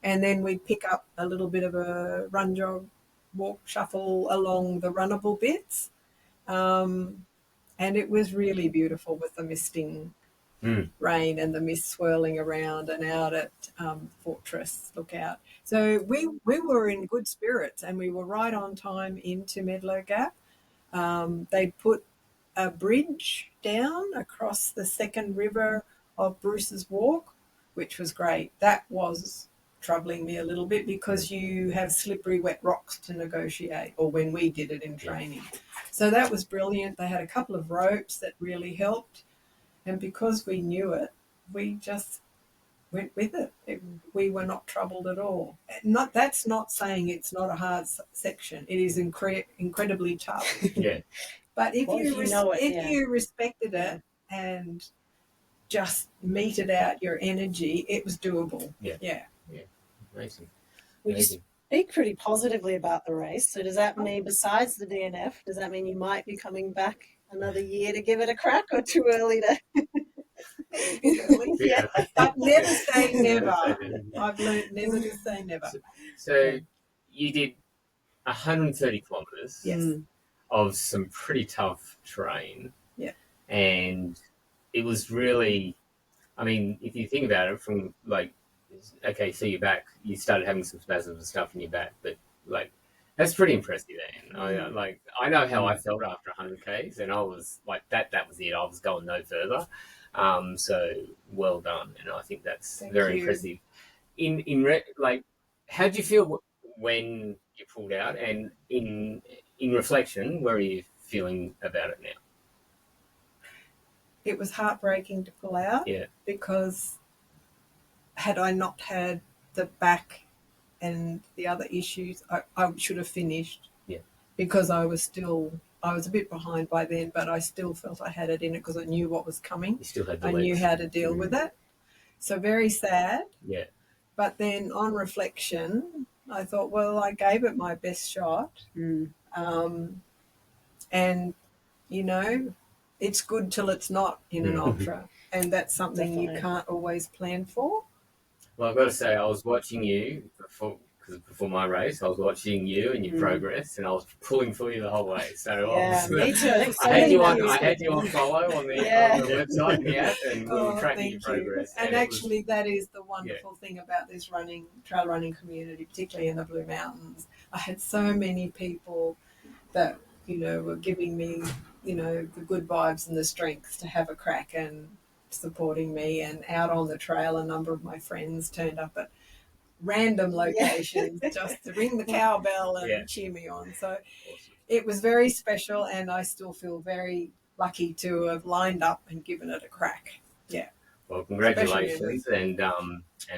And then we'd pick up a little bit of a run, jog, walk, shuffle along the runnable bits. And it was really beautiful with the misting rain and the mist swirling around and out at Fortress Lookout. So we were in good spirits and we were right on time into Medlow Gap. They put a bridge down across the second river of Bruce's Walk, which was great. That was troubling me a little bit because you have slippery, wet rocks to negotiate, or when we did it in training. So that was brilliant. They had a couple of ropes that really helped. And because we knew it, we just went with it. We were not troubled at all. That's not saying it's not a hard section. It is incredibly tough. Yeah. But if you respected it and just meted out your energy, it was doable. Yeah. Amazing. You speak pretty positively about the race. So does that mean, besides the DNF, does that mean you might be coming back another year to give it a crack, or too early to? I've never say never. I've learned never to say never. So you did 130 kilometres of some pretty tough terrain. Yeah. And it was really, I mean, if you think about it from like, okay, so your back, you started having some spasms and stuff in your back, but like, that's pretty impressive, then. I know how I felt after 100 Ks, and I was like, that was it. I was going no further. So well done, and I think that's very impressive. How did you feel when you pulled out, and in reflection, where are you feeling about it now? It was heartbreaking to pull out. Yeah. Because had I not had the back and the other issues, I should have finished. Yeah. Because I was a bit behind by then, but I still felt I had it in it because I knew what was coming. You still had the I knew how to deal with it. So very sad. Yeah. But then on reflection, I thought, well, I gave it my best shot. And, it's good till it's not in an ultra. And that's something you can't always plan for. Well, I've got to say, I was watching you before my race. I was watching you and your progress, and I was pulling for you the whole way. So me too. I had you on follow on the website and the app, and we were tracking your progress. And actually, that is the wonderful thing about this trail running community, particularly in the Blue Mountains. I had so many people that were giving me the good vibes and the strength to have a crack and supporting me. And out on the trail, a number of my friends turned up at random locations just to ring the cowbell and cheer me on. So it was very special, and I still feel very lucky to have lined up and given it a crack. Yeah. Well, congratulations and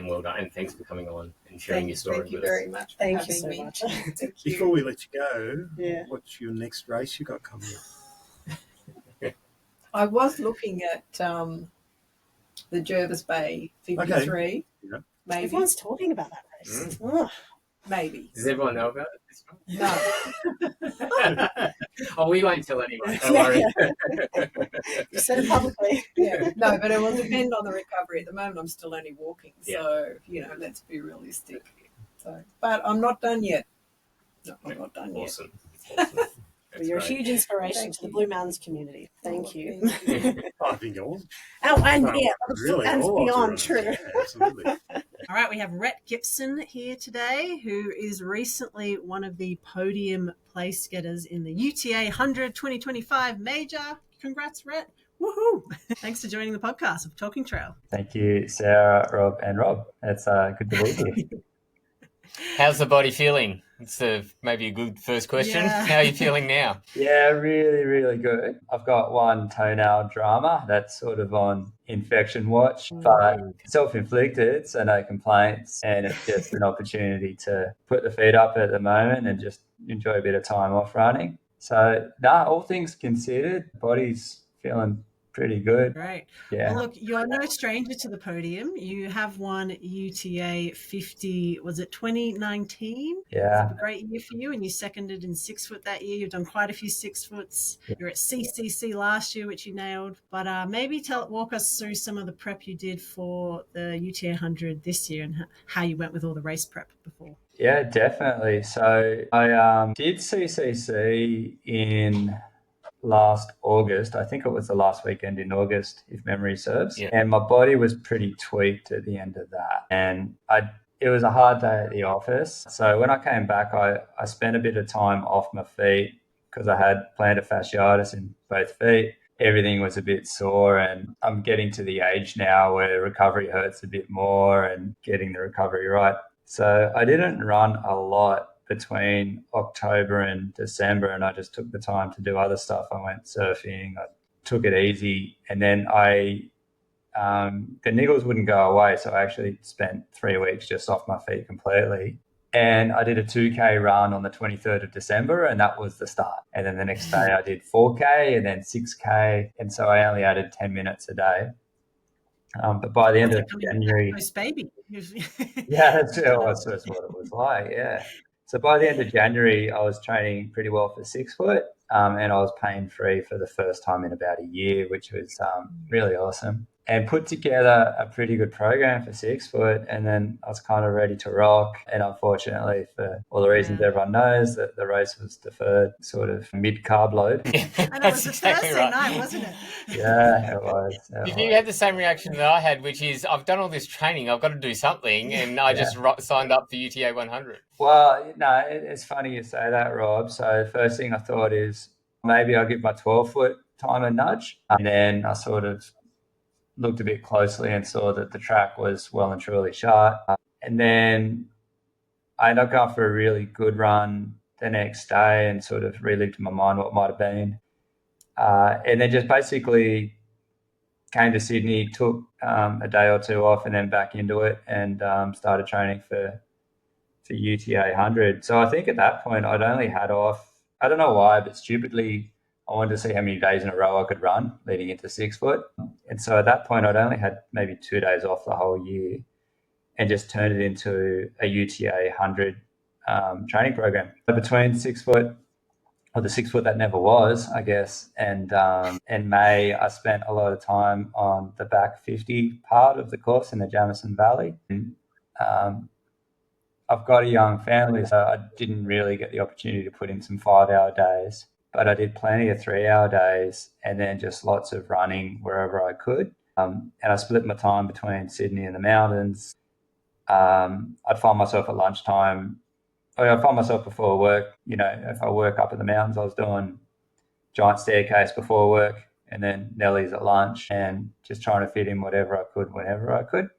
well done, and thanks for coming on and sharing your story Thank you with us. very much for Thank you having so me. much. Thank you. Before we let you go, Yeah. what's your next race you got coming up? I was looking at the Jervis Bay 53. Okay. Yeah. Maybe. Everyone's talking about that race. Oh. Maybe. Does everyone know about it? This one? No. Oh, we won't tell anyone. Don't worry. You said it publicly. Yeah. No, but it will depend on the recovery. At the moment, I'm still only walking. Yeah. So, let's be realistic. So, but I'm not done yet. No, I'm not done yet. Awesome. Well, you're great. a huge inspiration Thank to the you. Blue Mountains community. Thank you. Thank you. I think all. Oh, and Well, yeah, really, and all beyond of true. Yeah, absolutely. All right, we have Rhett Gibson here today, who is recently one of the podium place getters in the UTA 100 2025 major. Congrats, Rhett. Woohoo! Thanks for joining the podcast of Talking Trail. Thank you, Sarah, Rob, and Rob. It's good to be here. How's the body feeling? It's maybe a good first question. Yeah. How are you feeling now? Yeah, really, really good. I've got one toenail drama that's sort of on infection watch, but self-inflicted, so no complaints. And it's just an opportunity to put the feet up at the moment and just enjoy a bit of time off running. So, all things considered, body's feeling pretty good. Great. Yeah. Well, look, you're no stranger to the podium. You have won UTA 50, was it 2019? Yeah. A great year for you, and you seconded in 6 foot that year. You've done quite a few 6 foots. Yeah. You're at CCC last year, which you nailed. But maybe walk us through some of the prep you did for the UTA 100 this year and how you went with all the race prep before. Yeah, definitely. So I did CCC in last August. I think it was the last weekend in August, if memory serves. Yeah. And my body was pretty tweaked at the end of that. And it was a hard day at the office. So when I came back, I spent a bit of time off my feet because I had plantar fasciitis in both feet. Everything was a bit sore, and I'm getting to the age now where recovery hurts a bit more and getting the recovery right. So I didn't run a lot between October and December, and I just took the time to do other stuff. I went surfing, I took it easy, and then the niggles wouldn't go away, so I actually spent 3 weeks just off my feet completely. And I did a 2K run on the 23rd of December, and that was the start. And then the next day I did 4K and then 6K, and so I only added 10 minutes a day. But by the end of January... Baby. Yeah, that's what it was like, yeah. So by the end of January, I was training pretty well for 6 foot, and I was pain-free for the first time in about a year, which was really awesome. And put together a pretty good program for 6 foot, and then I was kind of ready to rock. And unfortunately, for all the reasons everyone knows, that the race was deferred sort of mid-carb load. And it was a exactly Thursday right. night, wasn't it? Yeah, it was. Did you have the same reaction that I had, which is I've done all this training, I've got to do something, and I just signed up for UTA 100? Well, no, it's funny you say that, Rob. So the first thing I thought is maybe I'll give my 12-foot time a nudge. And then I sort of looked a bit closely and saw that the track was well and truly shot. And then I ended up going for a really good run the next day and sort of relived in my mind what might have been. And then just basically came to Sydney, took a day or two off and then back into it and started training for UTA 100. So I think at that point I'd only had off, I don't know why, but stupidly I wanted to see how many days in a row I could run leading into 6 foot. And so at that point I'd only had maybe 2 days off the whole year and just turned it into a UTA 100 training program. So between 6 foot, or the 6 foot that never was, I guess, and May, I spent a lot of time on the back 50 part of the course in the Jamison Valley. And, I've got a young family, so I didn't really get the opportunity to put in some 5-hour days, but I did plenty of 3-hour days and then just lots of running wherever I could. And I split my time between Sydney and the mountains. I'd find myself at lunchtime. I'd find myself before work. You know, if I work up in the mountains, I was doing giant staircase before work and then Nellie's at lunch and just trying to fit in whatever I could whenever I could.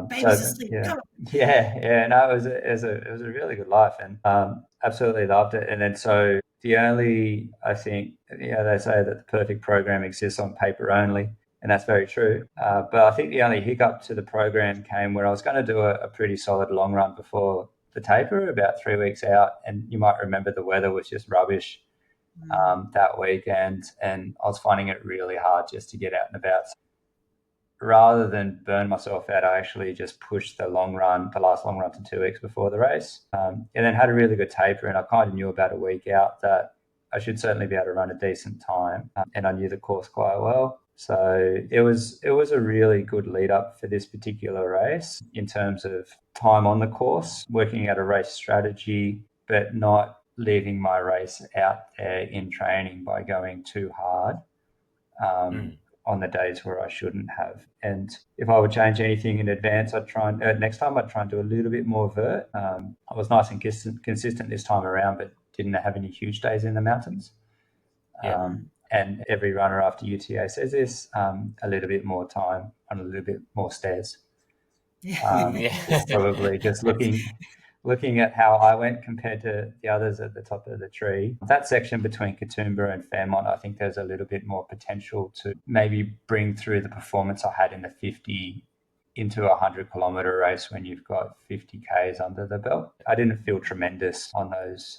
Baby's asleep. No, it was a really good life and absolutely loved it. And then so the only, I think, they say that the perfect program exists on paper only. And that's very true. But I think the only hiccup to the program came where I was going to do a pretty solid long run before the taper about 3 weeks out. And you might remember the weather was just rubbish that weekend. And I was finding it really hard just to get out and about. Rather than burn myself out, I actually just pushed the last long run to 2 weeks before the race. And then had a really good taper. And I kind of knew about a week out that I should certainly be able to run a decent time. And I knew the course quite well. So it was a really good lead up for this particular race in terms of time on the course, working out a race strategy, but not leaving my race out there in training by going too hard on the days where I shouldn't have. And if I would change anything in advance, next time I'd try and do a little bit more vert. I was nice and consistent this time around, but didn't have any huge days in the mountains. Yeah. And every runner after UTA says this, a little bit more time on a little bit more stairs. Probably just looking at how I went compared to the others at the top of the tree. That section between Katoomba and Fairmont, I think there's a little bit more potential to maybe bring through the performance I had in the 50 into a 100-kilometre race when you've got 50 Ks under the belt. I didn't feel tremendous on those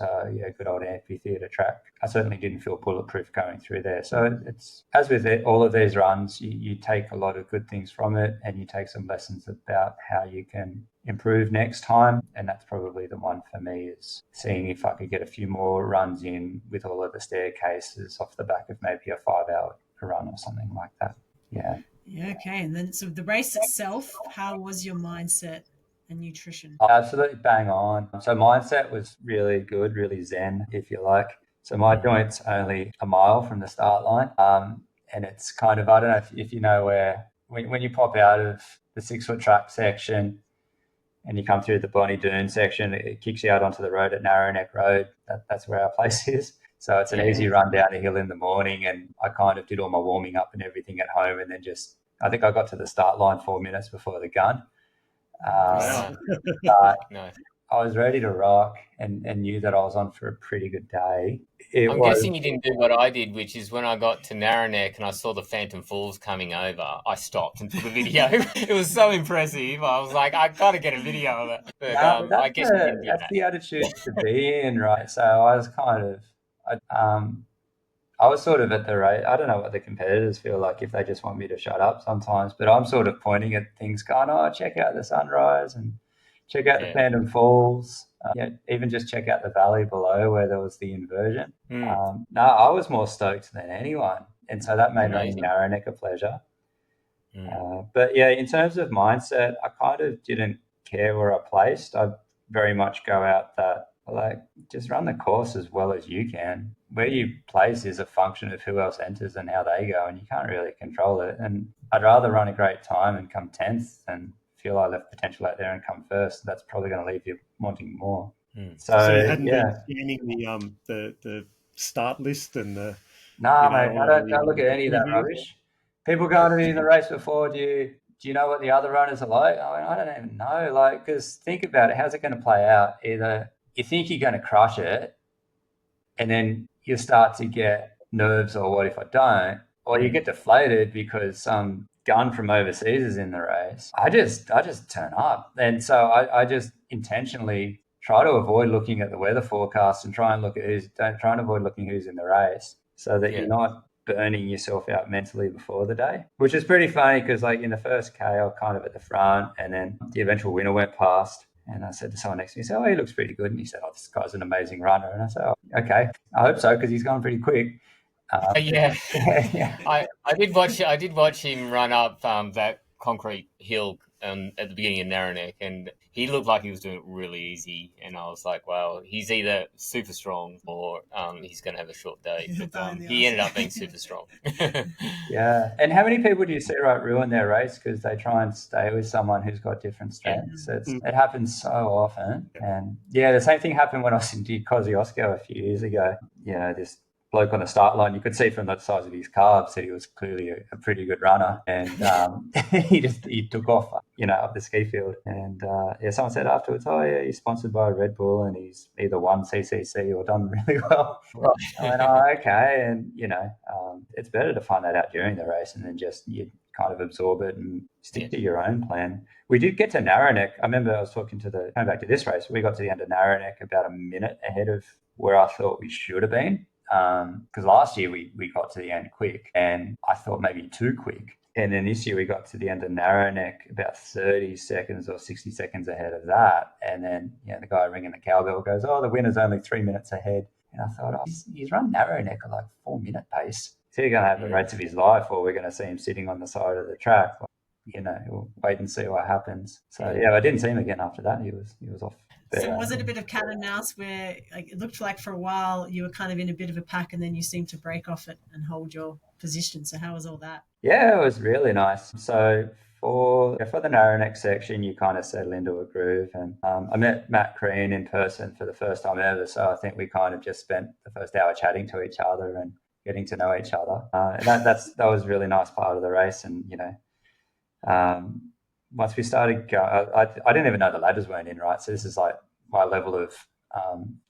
good old amphitheatre track. I certainly didn't feel bulletproof going through there. So it's, as with all of these runs, you take a lot of good things from it and you take some lessons about how you can improve next time. And that's probably the one for me, is seeing if I could get a few more runs in with all of the staircases off the back of maybe a 5-hour run or something like that. Yeah. Yeah, okay. And then, so the race itself, how was your mindset and nutrition? Absolutely bang on. So mindset was really good, really zen, if you like. So my joint's only a mile from the start line. And it's kind of, I don't know if you know where, when you pop out of the 6-foot track section and you come through the Bonnie Doon section, it kicks you out onto the road at Narrowneck Road. That's where our place is. So it's an easy run down the hill in the morning, and I kind of did all my warming up and everything at home, and then I think I got to the start line 4 minutes before the gun. I was ready to rock and knew that I was on for a pretty good day. I'm guessing you didn't do what I did, which is when I got to Narrowneck and I saw the Phantom Falls coming over, I stopped and took a video. It was so impressive. I was like, I got to get a video of it. But I guess you didn't do that's that. the attitude to be in, right? So I was I was sort of at the rate. I don't know what the competitors feel like, if they just want me to shut up sometimes, but I'm sort of pointing at things going, check out the sunrise and check out the Phantom Falls. Even just check out the valley below where there was the inversion. No, I was more stoked than anyone. And so that made running Narrowneck a pleasure. But yeah, in terms of mindset, I kind of didn't care where I placed. I very much go out that, like, just run the course as well as you can. Where you place is a function of who else enters and how they go, and you can't really control it. And I'd rather run a great time and come 10th than feel I left potential out there and come first. That's probably going to leave you wanting more. So you hadn't been scanning the start list and the... No, mate, I don't look at any of that rubbish. People going to me in the race before, do you know what the other runners are like? I don't even know. Like, because think about it, how's it going to play out? Either you think you're going to crush it, and then you start to get nerves, or what if I don't? Or you get deflated because some gun from overseas is in the race. I just turn up. And so I just intentionally try to avoid looking at the weather forecast and try and avoid looking who's in the race, so that you're not burning yourself out mentally before the day, which is pretty funny because, like, in the first K, I was kind of at the front, and then the eventual winner went past. And I said to someone next to me, he said, he looks pretty good. And he said, this guy's an amazing runner. And I said, okay, I hope so, because he's going pretty quick. I did watch him run up that concrete hill at the beginning of Narrowneck, and he looked like he was doing it really easy. And I was like, well, he's either super strong or he's going to have a short day. But he ended up being super strong. Yeah. And how many people do you see ruin their race because they try and stay with someone who's got different strengths? It happens so often. And the same thing happened when I did Kosciuszko a few years ago. This bloke on the start line, you could see from the size of his calves that he was clearly a pretty good runner, and he took off, up the ski field. And someone said afterwards, "Oh yeah, he's sponsored by Red Bull, and he's either won CCC or done really well." I went, "Oh, okay." And it's better to find that out during the race, and then just you kind of absorb it and stick to your own plan. We did get to Narrowneck. I remember I was talking coming back to this race, we got to the end of Narrowneck about a minute ahead of where I thought we should have been. Because last year we got to the end quick, and I thought maybe too quick. And then this year we got to the end of Narrowneck about 30 seconds or 60 seconds ahead of that. And then the guy ringing the cowbell goes, "Oh, the winner's only 3 minutes ahead." And I thought, he's run Narrowneck at like 4-minute pace. Is he going to have the race of his life, or we're going to see him sitting on the side of the track? We'll wait and see what happens. So I didn't see him again after that. He was off. So was it a bit of cat and mouse where it looked like for a while you were kind of in a bit of a pack, and then you seemed to break off it and hold your position? So how was all that? Yeah, it was really nice. So for the Narrowneck section, you kind of settle into a groove. And I met Matt Crean in person for the first time ever. So I think we kind of just spent the first hour chatting to each other and getting to know each other. That was a really nice part of the race. And, once we started going, I didn't even know the ladders weren't in, right? So this is like my level of,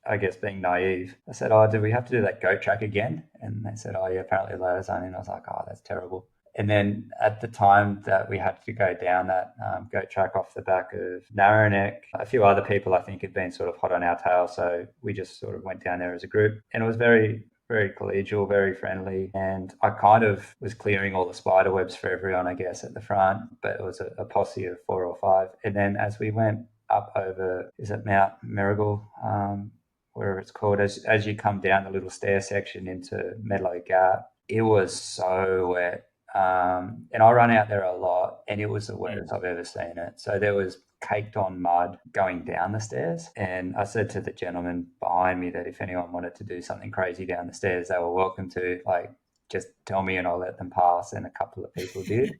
I guess, being naive. I said, "Oh, do we have to do that goat track again?" And they said, "Oh, yeah, apparently the ladders aren't in." I was like, "Oh, that's terrible." And then at the time that we had to go down that goat track off the back of Narrowneck, a few other people I think had been sort of hot on our tail. So we just sort of went down there as a group, and it was very, very collegial, very friendly. And I kind of was clearing all the spider webs for everyone, I guess, at the front, but it was a posse of 4 or 5. And then as we went up over, is it Mount Marigold, whatever it's called, as you come down the little stair section into Medlow Gap, it was so wet. And I run out there a lot, and it was the wettest I've ever seen it. So there was caked on mud going down the stairs. And I said to the gentleman behind me that if anyone wanted to do something crazy down the stairs, they were welcome to, just tell me and I'll let them pass. And a couple of people did.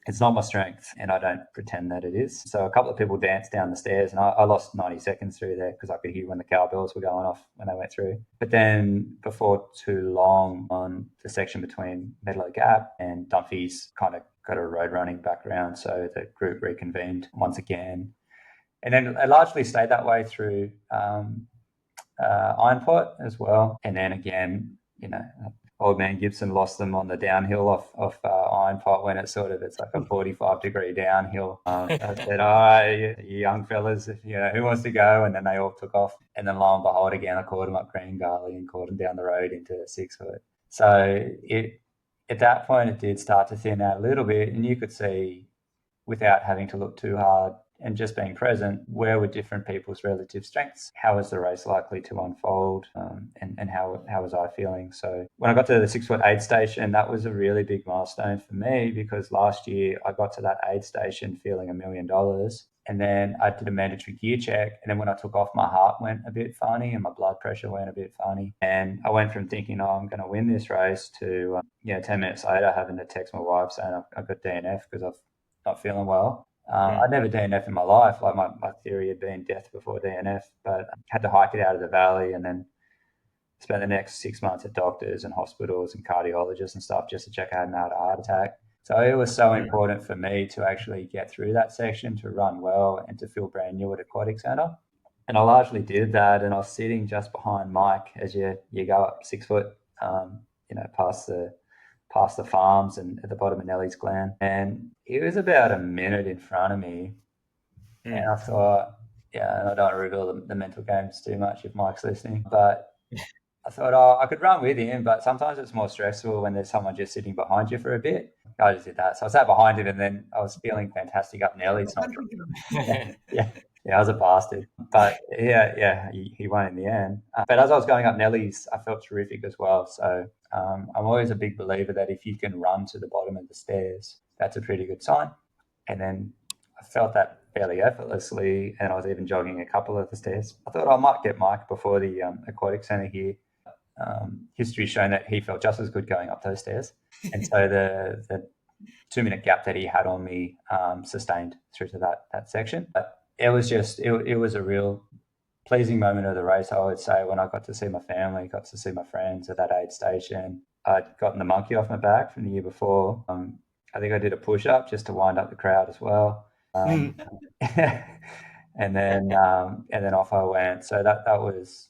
It's not my strength, and I don't pretend that it is. So a couple of people danced down the stairs, and I lost 90 seconds through there because I could hear when the cowbells were going off when they went through. But then before too long, on the section between Medlow Gap and Dunphy's, kind of got a road running background, so the group reconvened once again. And then it largely stayed that way through Ironpot as well. And then again, old man Gibson lost them on the downhill off Ironpot when it's like a 45-degree downhill. I said, "All right, you young fellas, who wants to go?" And then they all took off. And then lo and behold, again, I caught them up Green Gully and caught them down the road into 6 foot. So at that point, it did start to thin out a little bit, and you could see, without having to look too hard and just being present, where were different people's relative strengths? How was the race likely to unfold? And how was I feeling? So when I got to the 6 foot aid station, that was a really big milestone for me, because last year I got to that aid station feeling $1 million. And then I did a mandatory gear check. And then when I took off, my heart went a bit funny and my blood pressure went a bit funny. And I went from thinking, "Oh, I'm going to win this race," to 10 minutes later having to text my wife saying I've got DNF because I'm not feeling well. I'd never DNF in my life. Like my theory had been death before DNF, but I had to hike it out of the valley and then spent the next 6 months at doctors and hospitals and cardiologists and stuff just to check I hadn't had a heart attack. So it was so important for me to actually get through that section, to run well and to feel brand new at Aquatic Centre. And I largely did that. And I was sitting just behind Mike as you go up 6 foot, past the farms and at the bottom of Nelly's Glen. And he was about a minute in front of me. And I thought, and I don't want to reveal the mental games too much if Mike's listening, but I thought, I could run with him, but sometimes it's more stressful when there's someone just sitting behind you for a bit. I just did that. So I sat behind him, and then I was feeling fantastic up Nelly's. Yeah, I was a bastard. But he won in the end. But as I was going up Nelly's, I felt terrific as well. So I'm always a big believer that if you can run to the bottom of the stairs, that's a pretty good sign. And then I felt that fairly effortlessly, and I was even jogging a couple of the stairs. I thought I might get Mike before the Aquatic Centre here. History's shown that he felt just as good going up those stairs. And so the 2-minute gap that he had on me sustained through to that section. But it was just, it was a real pleasing moment of the race, I would say, when I got to see my family, got to see my friends at that aid station. I'd gotten the monkey off my back from the year before. I think I did a push-up just to wind up the crowd as well. and then off I went. So that was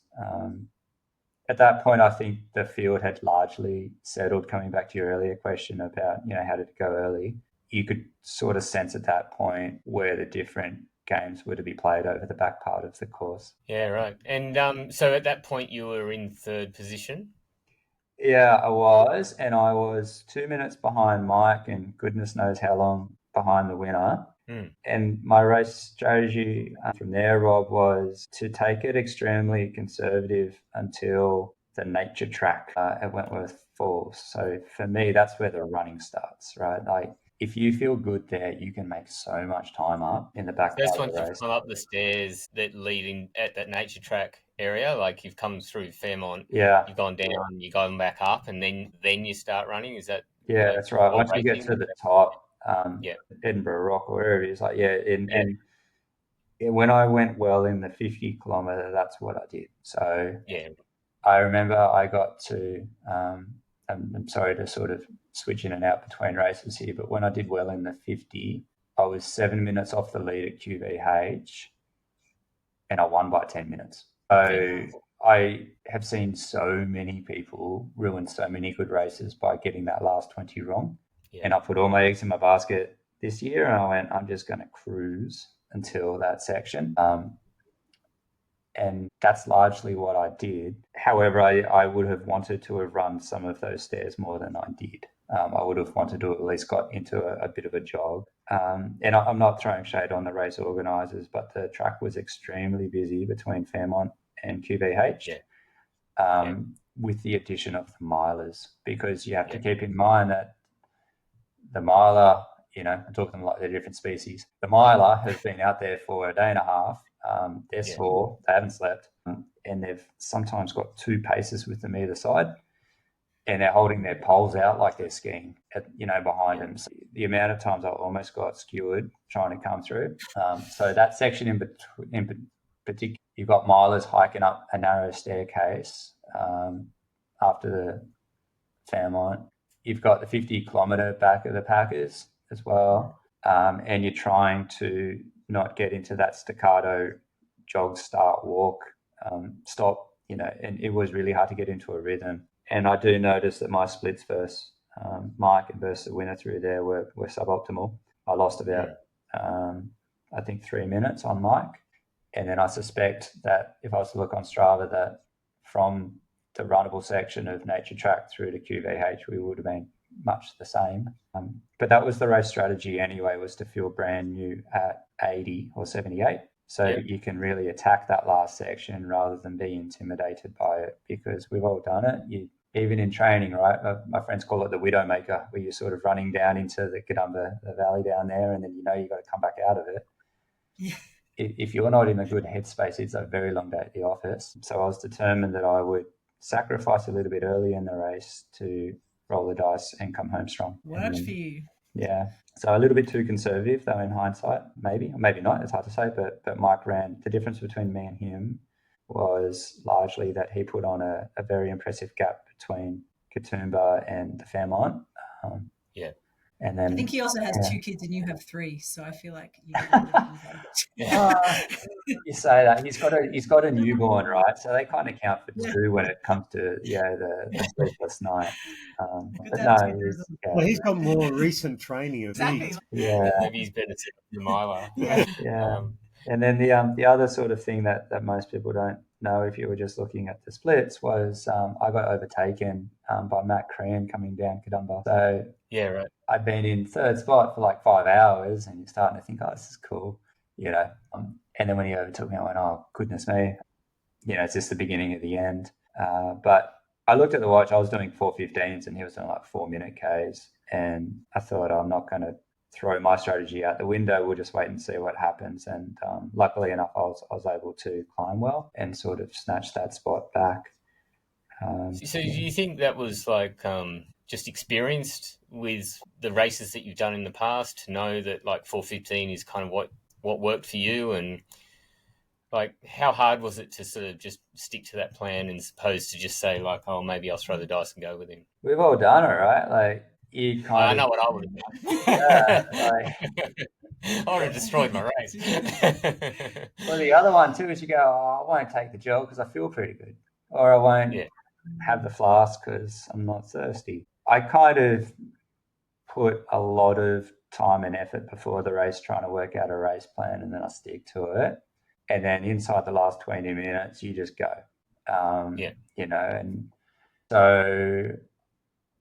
at that point, I think the field had largely settled. Coming back to your earlier question about, how did it go early? You could sort of sense at that point where the different games were to be played over the back part of the course. Yeah, right. And so at that point, you were in third position? Yeah, I was. And I was 2 minutes behind Mike and goodness knows how long behind the winner. And my race strategy from there, Rob, was to take it extremely conservative until the nature track at Wentworth Falls. So for me, that's where the running starts, right? Like, if you feel good there, you can make so much time up in the back First, part of once the you've race. come up the stairs that lead in at that nature track area, like you've come through Fairmont, Yeah, you've gone down, you've gone back up, and then you start running. Is that yeah, that's right. Once you get to the top, Yeah. Edinburgh Rock or wherever it is, like, and when I went well in the 50 kilometre, that's what I did. So Yeah. I remember I got to, I'm sorry to sort of switch in and out between races here, but when I did well in the 50, I was 7 minutes off the lead at QVH and I won by 10 minutes. So I have seen so many people ruin so many good races by getting that last 20 wrong. Yeah. And I put all my eggs in my basket this year and I went, I'm just going to cruise until that section. And that's largely what I did. However, I would have wanted to have run some of those stairs more than I did. I would have wanted to have at least got into a bit of a jog. And I'm not throwing shade on the race organisers, but the track was extremely busy between Fairmont and QVH, with the addition of the milers, because you have to keep in mind that the miler, I'm talking like they're different species. The miler has been out there for a day and a half. They're sore, they haven't slept, and they've sometimes got two pacers with them either side, and they're holding their poles out like they're skiing, behind them. So the amount of times I almost got skewered trying to come through. So that section in particular, you've got milers hiking up a narrow staircase after the Fairmont. You've got the 50-kilometre back of the Packers as well, and you're trying to not get into that staccato jog, start, walk, stop, and it was really hard to get into a rhythm. And I do notice that my splits versus Mike and versus the winner through there were suboptimal. I lost about, I think, 3 minutes on Mike. And then I suspect that if I was to look on Strava, that from the runnable section of nature track through to QVH, we would have been much the same. But that was the race strategy anyway, was to feel brand new at 80 or 78. So you can really attack that last section rather than be intimidated by it, because we've all done it. Even in training, right? My friends call it the Widowmaker, where you're sort of running down into the Kadumba, the valley down there, and then you've got to come back out of it. Yeah. If you're not in a good headspace, it's a very long day at the office. So I was determined that I would sacrifice a little bit early in the race to roll the dice and come home strong. Worked for you. Yeah. So a little bit too conservative, though, in hindsight, maybe, or maybe not. It's hard to say, but Mike ran. The difference between me and him was largely that he put on a very impressive gap between Katoomba and the Fairmont. And then I think he also has 2 kids and you have 3, so I feel like you you say that he's got a newborn, right? So they kind of count for 2 when it comes to the sleepless night. But no, well, he's got more recent training of exactly. Maybe he's better to the miler. And then the other sort of thing that most people don't know, if you were just looking at the splits, was I got overtaken by Matt Crean coming down Kadumba. So I'd been in third spot for like 5 hours, and you're starting to think, oh, this is cool, And then when he overtook me, I went, oh, goodness me, it's just the beginning of the end. But I looked at the watch. I was doing 4:15s, and he was doing like 4-minute Ks, and I thought, I'm not going to throw my strategy out the window. We'll just wait and see what happens. And luckily enough, I was able to climb well and sort of snatch that spot back. So do you think that was like just experienced with the races that you've done in the past to know that like 4:15 is kind of what worked for you? And Like, how hard was it to sort of just stick to that plan as opposed to just say, like, oh, maybe I'll throw the dice and go with him? We've all done it, right? Like, you I kind know of, what I would have yeah, done. like, I would have destroyed my race. well, the other one too is you go, oh, I won't take the gel because I feel pretty good, or I won't Yeah. have the flask because I'm not thirsty. I kind of put a lot of time and effort before the race trying to work out a race plan, and then I stick to it. And then inside the last 20 minutes, you just go, you know. And so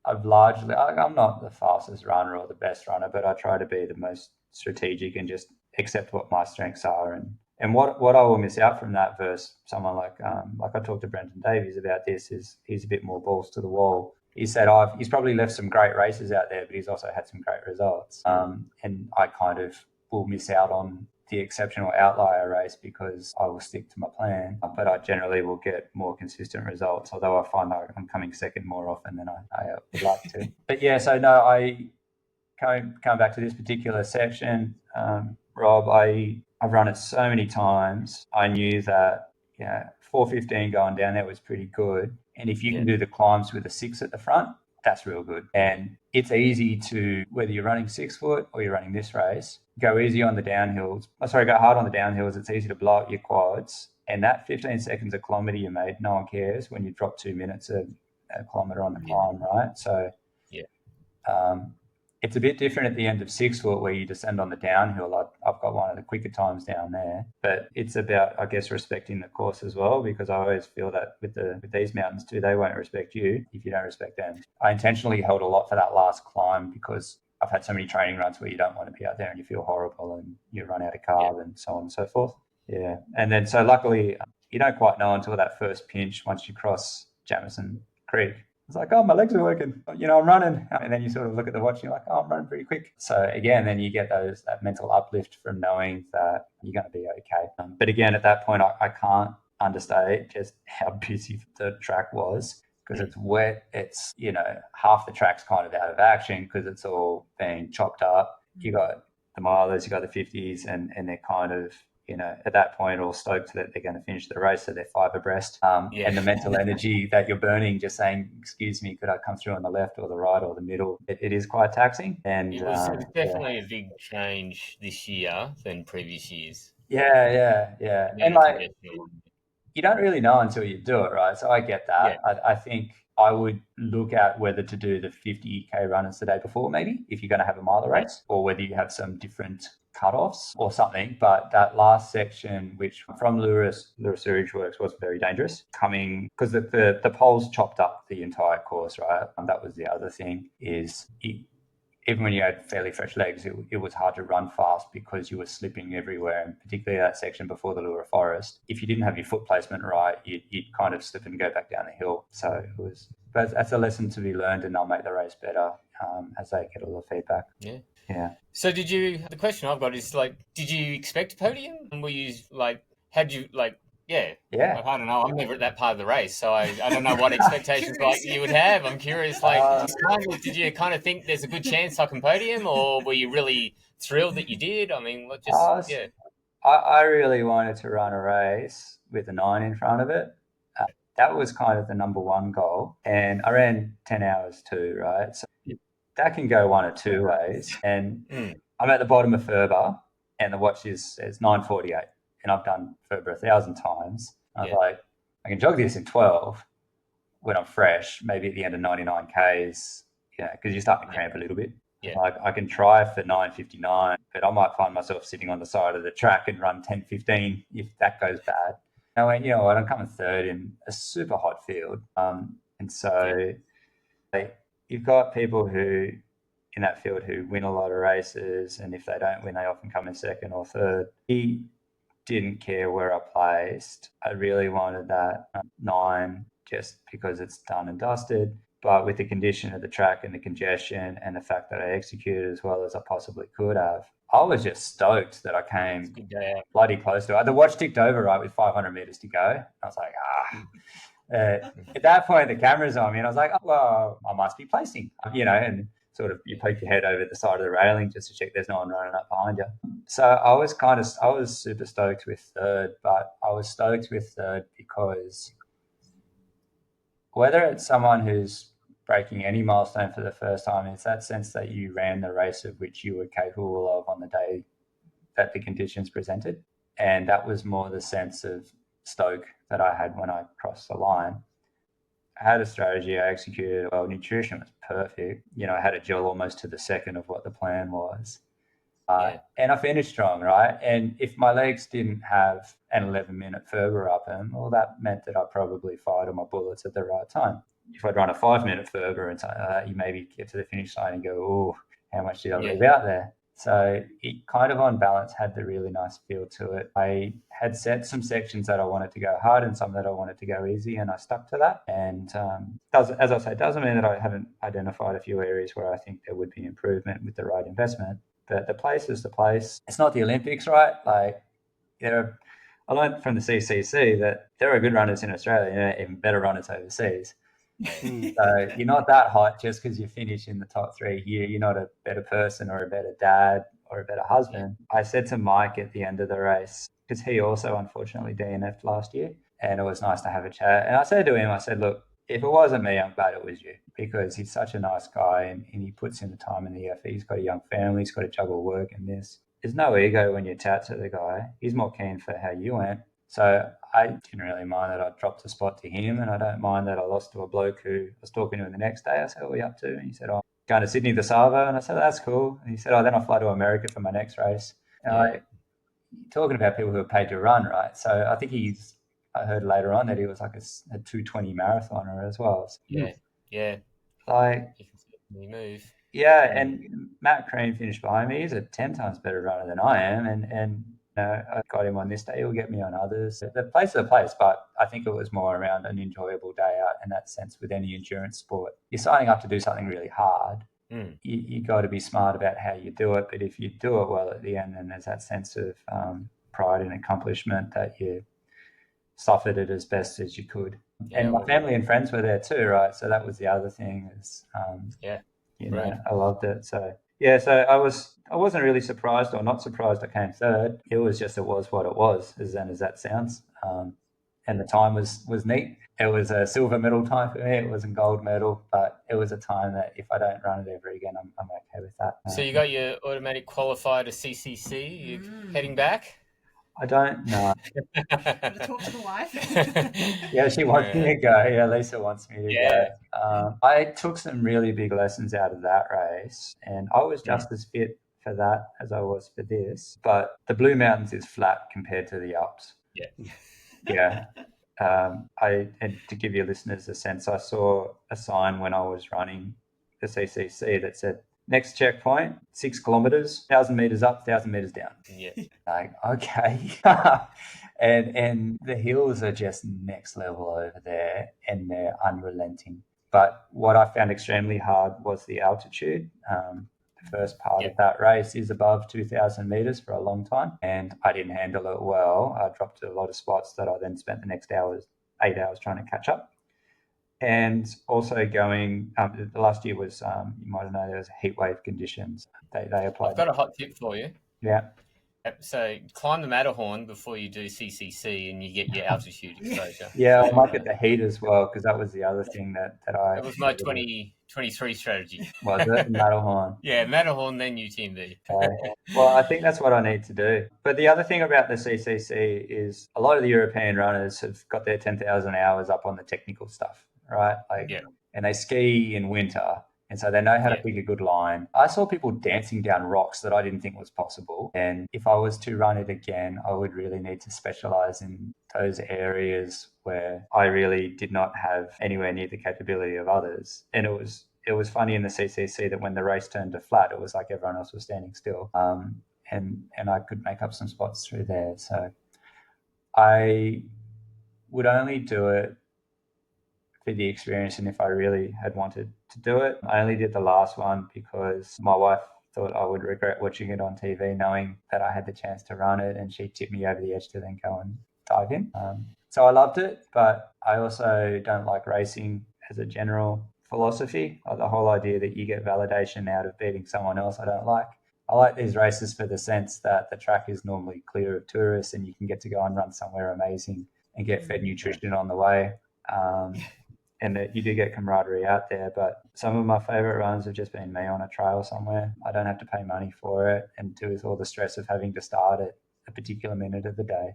I'm not the fastest runner or the best runner, but I try to be the most strategic and just accept what my strengths are. And what I will miss out from that versus someone like I talked to Brendan Davies about this, is he's a bit more balls to the wall. He said he's probably left some great races out there, but he's also had some great results. And I kind of will miss out on the exceptional outlier race because I will stick to my plan, but I generally will get more consistent results, although I find that I'm coming second more often than I would like to. But yeah, so no, I come back to this particular section, Rob, I've run it so many times. I knew that 4:15 going down there was pretty good. And if you can do the climbs with a 6 at the front, that's real good. And it's easy to, whether you're running 6 foot or you're running this race, go easy on the downhills. Go hard on the downhills. It's easy to blow up your quads. And that 15 seconds a kilometre you made, no one cares when you drop 2 minutes a kilometre on the climb, right? So it's a bit different at the end of 6 foot where you descend on the downhill. I've got one of the quicker times down there, but it's about, I guess, respecting the course as well, because I always feel that with these mountains too, they won't respect you if you don't respect them. I intentionally held a lot for that last climb because I've had so many training runs where you don't want to be out there and you feel horrible and you run out of carb and so on and so forth. Yeah. And then so luckily you don't quite know until that first pinch once you cross Jamison Creek. It's like, oh, my legs are working, I'm running. And then you sort of look at the watch and you're like, oh, I'm running pretty quick. So again, then you get that mental uplift from knowing that you're going to be okay. But again, at that point, I can't understate just how busy the track was, because it's wet. It's, half the track's kind of out of action because it's all being chopped up. You got the milers, you got the 50s, and they're kind of, at that point, all stoked that they're going to finish the race, so they're 5 abreast. And the mental energy that you're burning, just saying, excuse me, could I come through on the left or the right or the middle? It is quite taxing. And it was definitely a big change this year than previous years. Yeah. And you don't really know until you do it, right? So I get that. Yeah. I think I would look at whether to do the 50K runners the day before, maybe, if you're going to have a miler race, or whether you have some different cutoffs or something. But that last section, which from Lewis Sewage Works, was very dangerous, coming because the poles chopped up the entire course, right? And that was the other thing, is even when you had fairly fresh legs, it was hard to run fast because you were slipping everywhere, and particularly that section before the Lura Forest. If you didn't have your foot placement right, you'd kind of slip and go back down the hill. So that's a lesson to be learned, and they'll make the race better as they get all the feedback. Yeah. So the question I've got is, like, did you expect a podium? And were you had you Yeah. I don't know. I'm never at that part of the race, so I don't know what expectations you would have. I'm curious. Did you kind of think there's a good chance I can podium, or were you really thrilled that you did? I mean, I really wanted to run a race with a 9 in front of it. That was kind of the number one goal, and I ran 10 hours too, right? So that can go one or two ways. And I'm at the bottom of Furber, and the watch says 9:48. And I've done Furber 1,000 times. I was like, I can jog this in 12 when I'm fresh, maybe at the end of 99 Ks, because you're starting to cramp a little bit. Yeah. Like, I can try for 9:59, but I might find myself sitting on the side of the track and run 10:15 if that goes bad. I went, what, I'm coming third in a super hot field. And so you've got people who in that field who win a lot of races, and if they don't win, they often come in second or third. He didn't care where I placed. I really wanted that 9 just because it's done and dusted. But with the condition of the track and the congestion and the fact that I executed as well as I possibly could have, I was just stoked that I came bloody close to it. The watch ticked over right with 500 meters to go. I was like, at that point, the camera's on me, and I was like, oh, well, I must be placing, and sort of you poke your head over the side of the railing just to check there's no one running up behind you. So I was super stoked with third, but I was stoked with third because whether it's someone who's breaking any milestone for the first time, it's that sense that you ran the race of which you were capable of on the day that the conditions presented. And that was more the sense of stoke that I had when I crossed the line. I had a strategy, I executed well, nutrition was perfect. I had a gel almost to the second of what the plan was. And I finished strong, right? And if my legs didn't have an 11-minute Ferber up them, well, that meant that I probably fired all my bullets at the right time. If I'd run a 5-minute Ferber and you maybe get to the finish line and go, oh, how much did I leave out there? So it kind of on balance had the really nice feel to it. I had set some sections that I wanted to go hard and some that I wanted to go easy, and I stuck to that. And as I say, doesn't mean that I haven't identified a few areas where I think there would be improvement with the right investment. But the place is the place. It's not the Olympics, right? Like I learned from the CCC that there are good runners in Australia, even better runners overseas. So you're not that hot just because you finish in the top 3 here. You're not a better person or a better dad or a better husband. I said to Mike at the end of the race, because he also unfortunately DNF'd last year, and it was nice to have a chat. And I said to him, I said, look, if it wasn't me, I'm glad it was you, because he's such a nice guy and he puts in the time and the effort. He's got a young family. He's got to juggle work and this. There's no ego when you chat to the guy. He's more keen for how you went. So I didn't really mind that I dropped a spot to him, and I don't mind that I lost to a bloke who I was talking to him the next day. I said, what are you up to? And he said, oh, going to Sydney the Savo. And I said, that's cool. And he said, then I'll fly to America for my next race. And talking about people who are paid to run, right? So I think I heard later on that he was like a 2:20 marathoner as well. So, like, you can certainly move. Yeah, and Matt Crean finished behind me. He's a 10 times better runner than I am, and I got him on this day. He'll get me on others. The place is a place, but I think it was more around an enjoyable day out in that sense. With any endurance sport, you're signing up to do something really hard. You got to be smart about how you do it, but if you do it well at the end, then there's that sense of pride and accomplishment that you suffered it as best as you could. And my family and friends were there too, right? So that was the other thing is, I loved it. So I wasn't really surprised or not surprised I came third. It was what it was, as zen as that sounds. And the time was neat. It was a silver medal time for me. It wasn't gold medal, but it was a time that if I don't run it ever again, I'm okay with that. So you got your automatic qualifier to CCC. You're heading back? I don't know. Gotta talk to the wife. Yeah, she wants me to go. Yeah, Lisa wants me to go. I took some really big lessons out of that race, and I was just as fit for that as I was for this. But the Blue Mountains is flat compared to the Alps. And to give your listeners a sense, I saw a sign when I was running the CCC that said, next checkpoint, 6 kilometers, 1,000 meters up, 1,000 meters down. Like, okay. and the hills are just next level over there, and they're unrelenting. But what I found extremely hard was the altitude. The first part of that race is above 2,000 meters for a long time, and I didn't handle it well. I dropped a lot of spots that I then spent the next 8 hours trying to catch up. And also going, the last year was, you might know, there was heat wave conditions. They applied. I've got a hot tip for you. Yeah. So climb the Matterhorn before you do CCC and you get your altitude exposure. Yeah, I might get the heat as well, because that was the other thing that I... That was my 2023 strategy. Was it? Matterhorn. Yeah, Matterhorn, then UTMB. Well, I think that's what I need to do. But the other thing about the CCC is a lot of the European runners have got their 10,000 hours up on the technical stuff, right? And they ski in winter, and so they know how to pick a good line. I saw people dancing down rocks that I didn't think was possible. And if I was to run it again, I would really need to specialize in those areas where I really did not have anywhere near the capability of others. And it was funny in the CCC that when the race turned to flat, it was like everyone else was standing still. And I could make up some spots through there. So I would only do it for the experience, and if I really had wanted to do it. I only did the last one because my wife thought I would regret watching it on TV, knowing that I had the chance to run it, and she tipped me over the edge to then go and dive in. So I loved it, but I also don't like racing as a general philosophy, like the whole idea that you get validation out of beating someone else. I don't like. I like these races for the sense that the track is normally clear of tourists and you can get to go and run somewhere amazing and get fed nutrition on the way. And that you do get camaraderie out there. But some of my favourite runs have just been me on a trail somewhere. I don't have to pay money for it and do with all the stress of having to start at a particular minute of the day.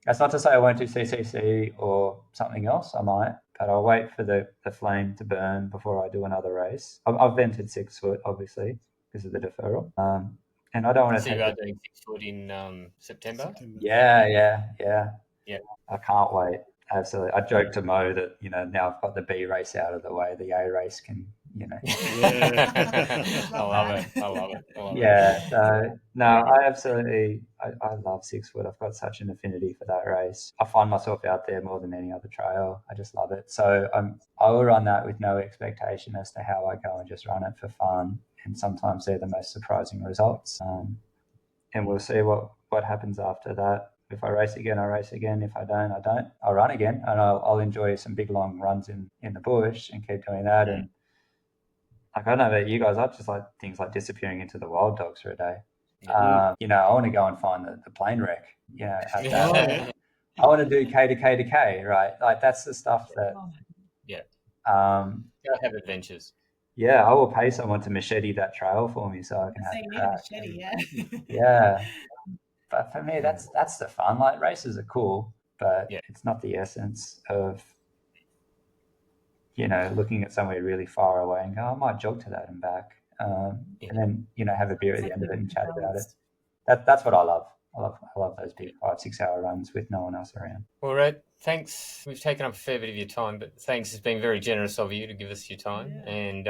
That's not to say I won't do CCC or something else. I might, but I'll wait for the flame to burn before I do another race. I've vented 6 foot, obviously, because of the deferral. And I don't want to So you are doing 6 foot in September? Yeah. Yeah. I can't wait. Absolutely. I joked to Mo that, now I've got the B race out of the way. The A race can, I love it. Yeah. So, no, I absolutely, I love 6 foot. I've got such an affinity for that race. I find myself out there more than any other trail. I just love it. So I will run that with no expectation as to how I go and just run it for fun. And sometimes they're the most surprising results. And we'll see what happens after that. If I race again, I race again. If I don't, I don't. I'll run again, and I'll enjoy some big long runs in the bush and keep doing that. And I don't know about you guys, I just like things like disappearing into the wild dogs for a day. I want to go and find the plane wreck. I want to do K to K to K, right? Like that's the stuff that. Gotta have adventures. Yeah, I will pay someone to machete that trail for me so I can have a crack. Machete, Yeah. But for me, that's the fun. Like races are cool, but it's not the essence of, looking at somewhere really far away and go, I might jog to that and back, and then have a beer at the end of it and chat about it. That's what I love. I love those big 5-6 hour runs with no one else around. Well, Rhett, thanks. We've taken up a fair bit of your time, but thanks. It's been very generous of you to give us your time, and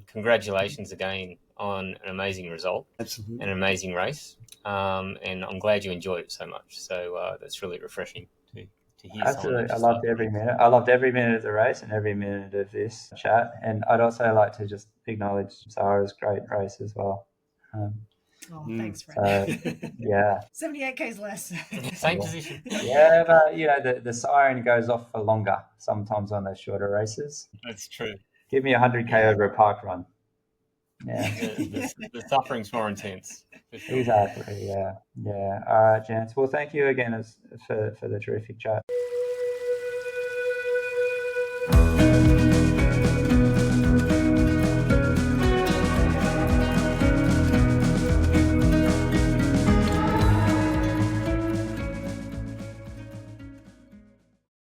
congratulations again on an amazing result. Absolutely. And an amazing race. And I'm glad you enjoyed it so much. So that's really refreshing to hear. Absolutely. I loved every minute. I loved every minute of the race and every minute of this chat. And I'd also like to just acknowledge Sarah's great race as well. Thanks, Rhett. So, yeah. 78 k's less. Same position. Yeah, but the siren goes off for longer sometimes on those shorter races. That's true. Give me 100k over a park run. Yeah. The suffering's more intense. Sure. Exactly. Yeah. All right, gents. Well, thank you again for the terrific chat.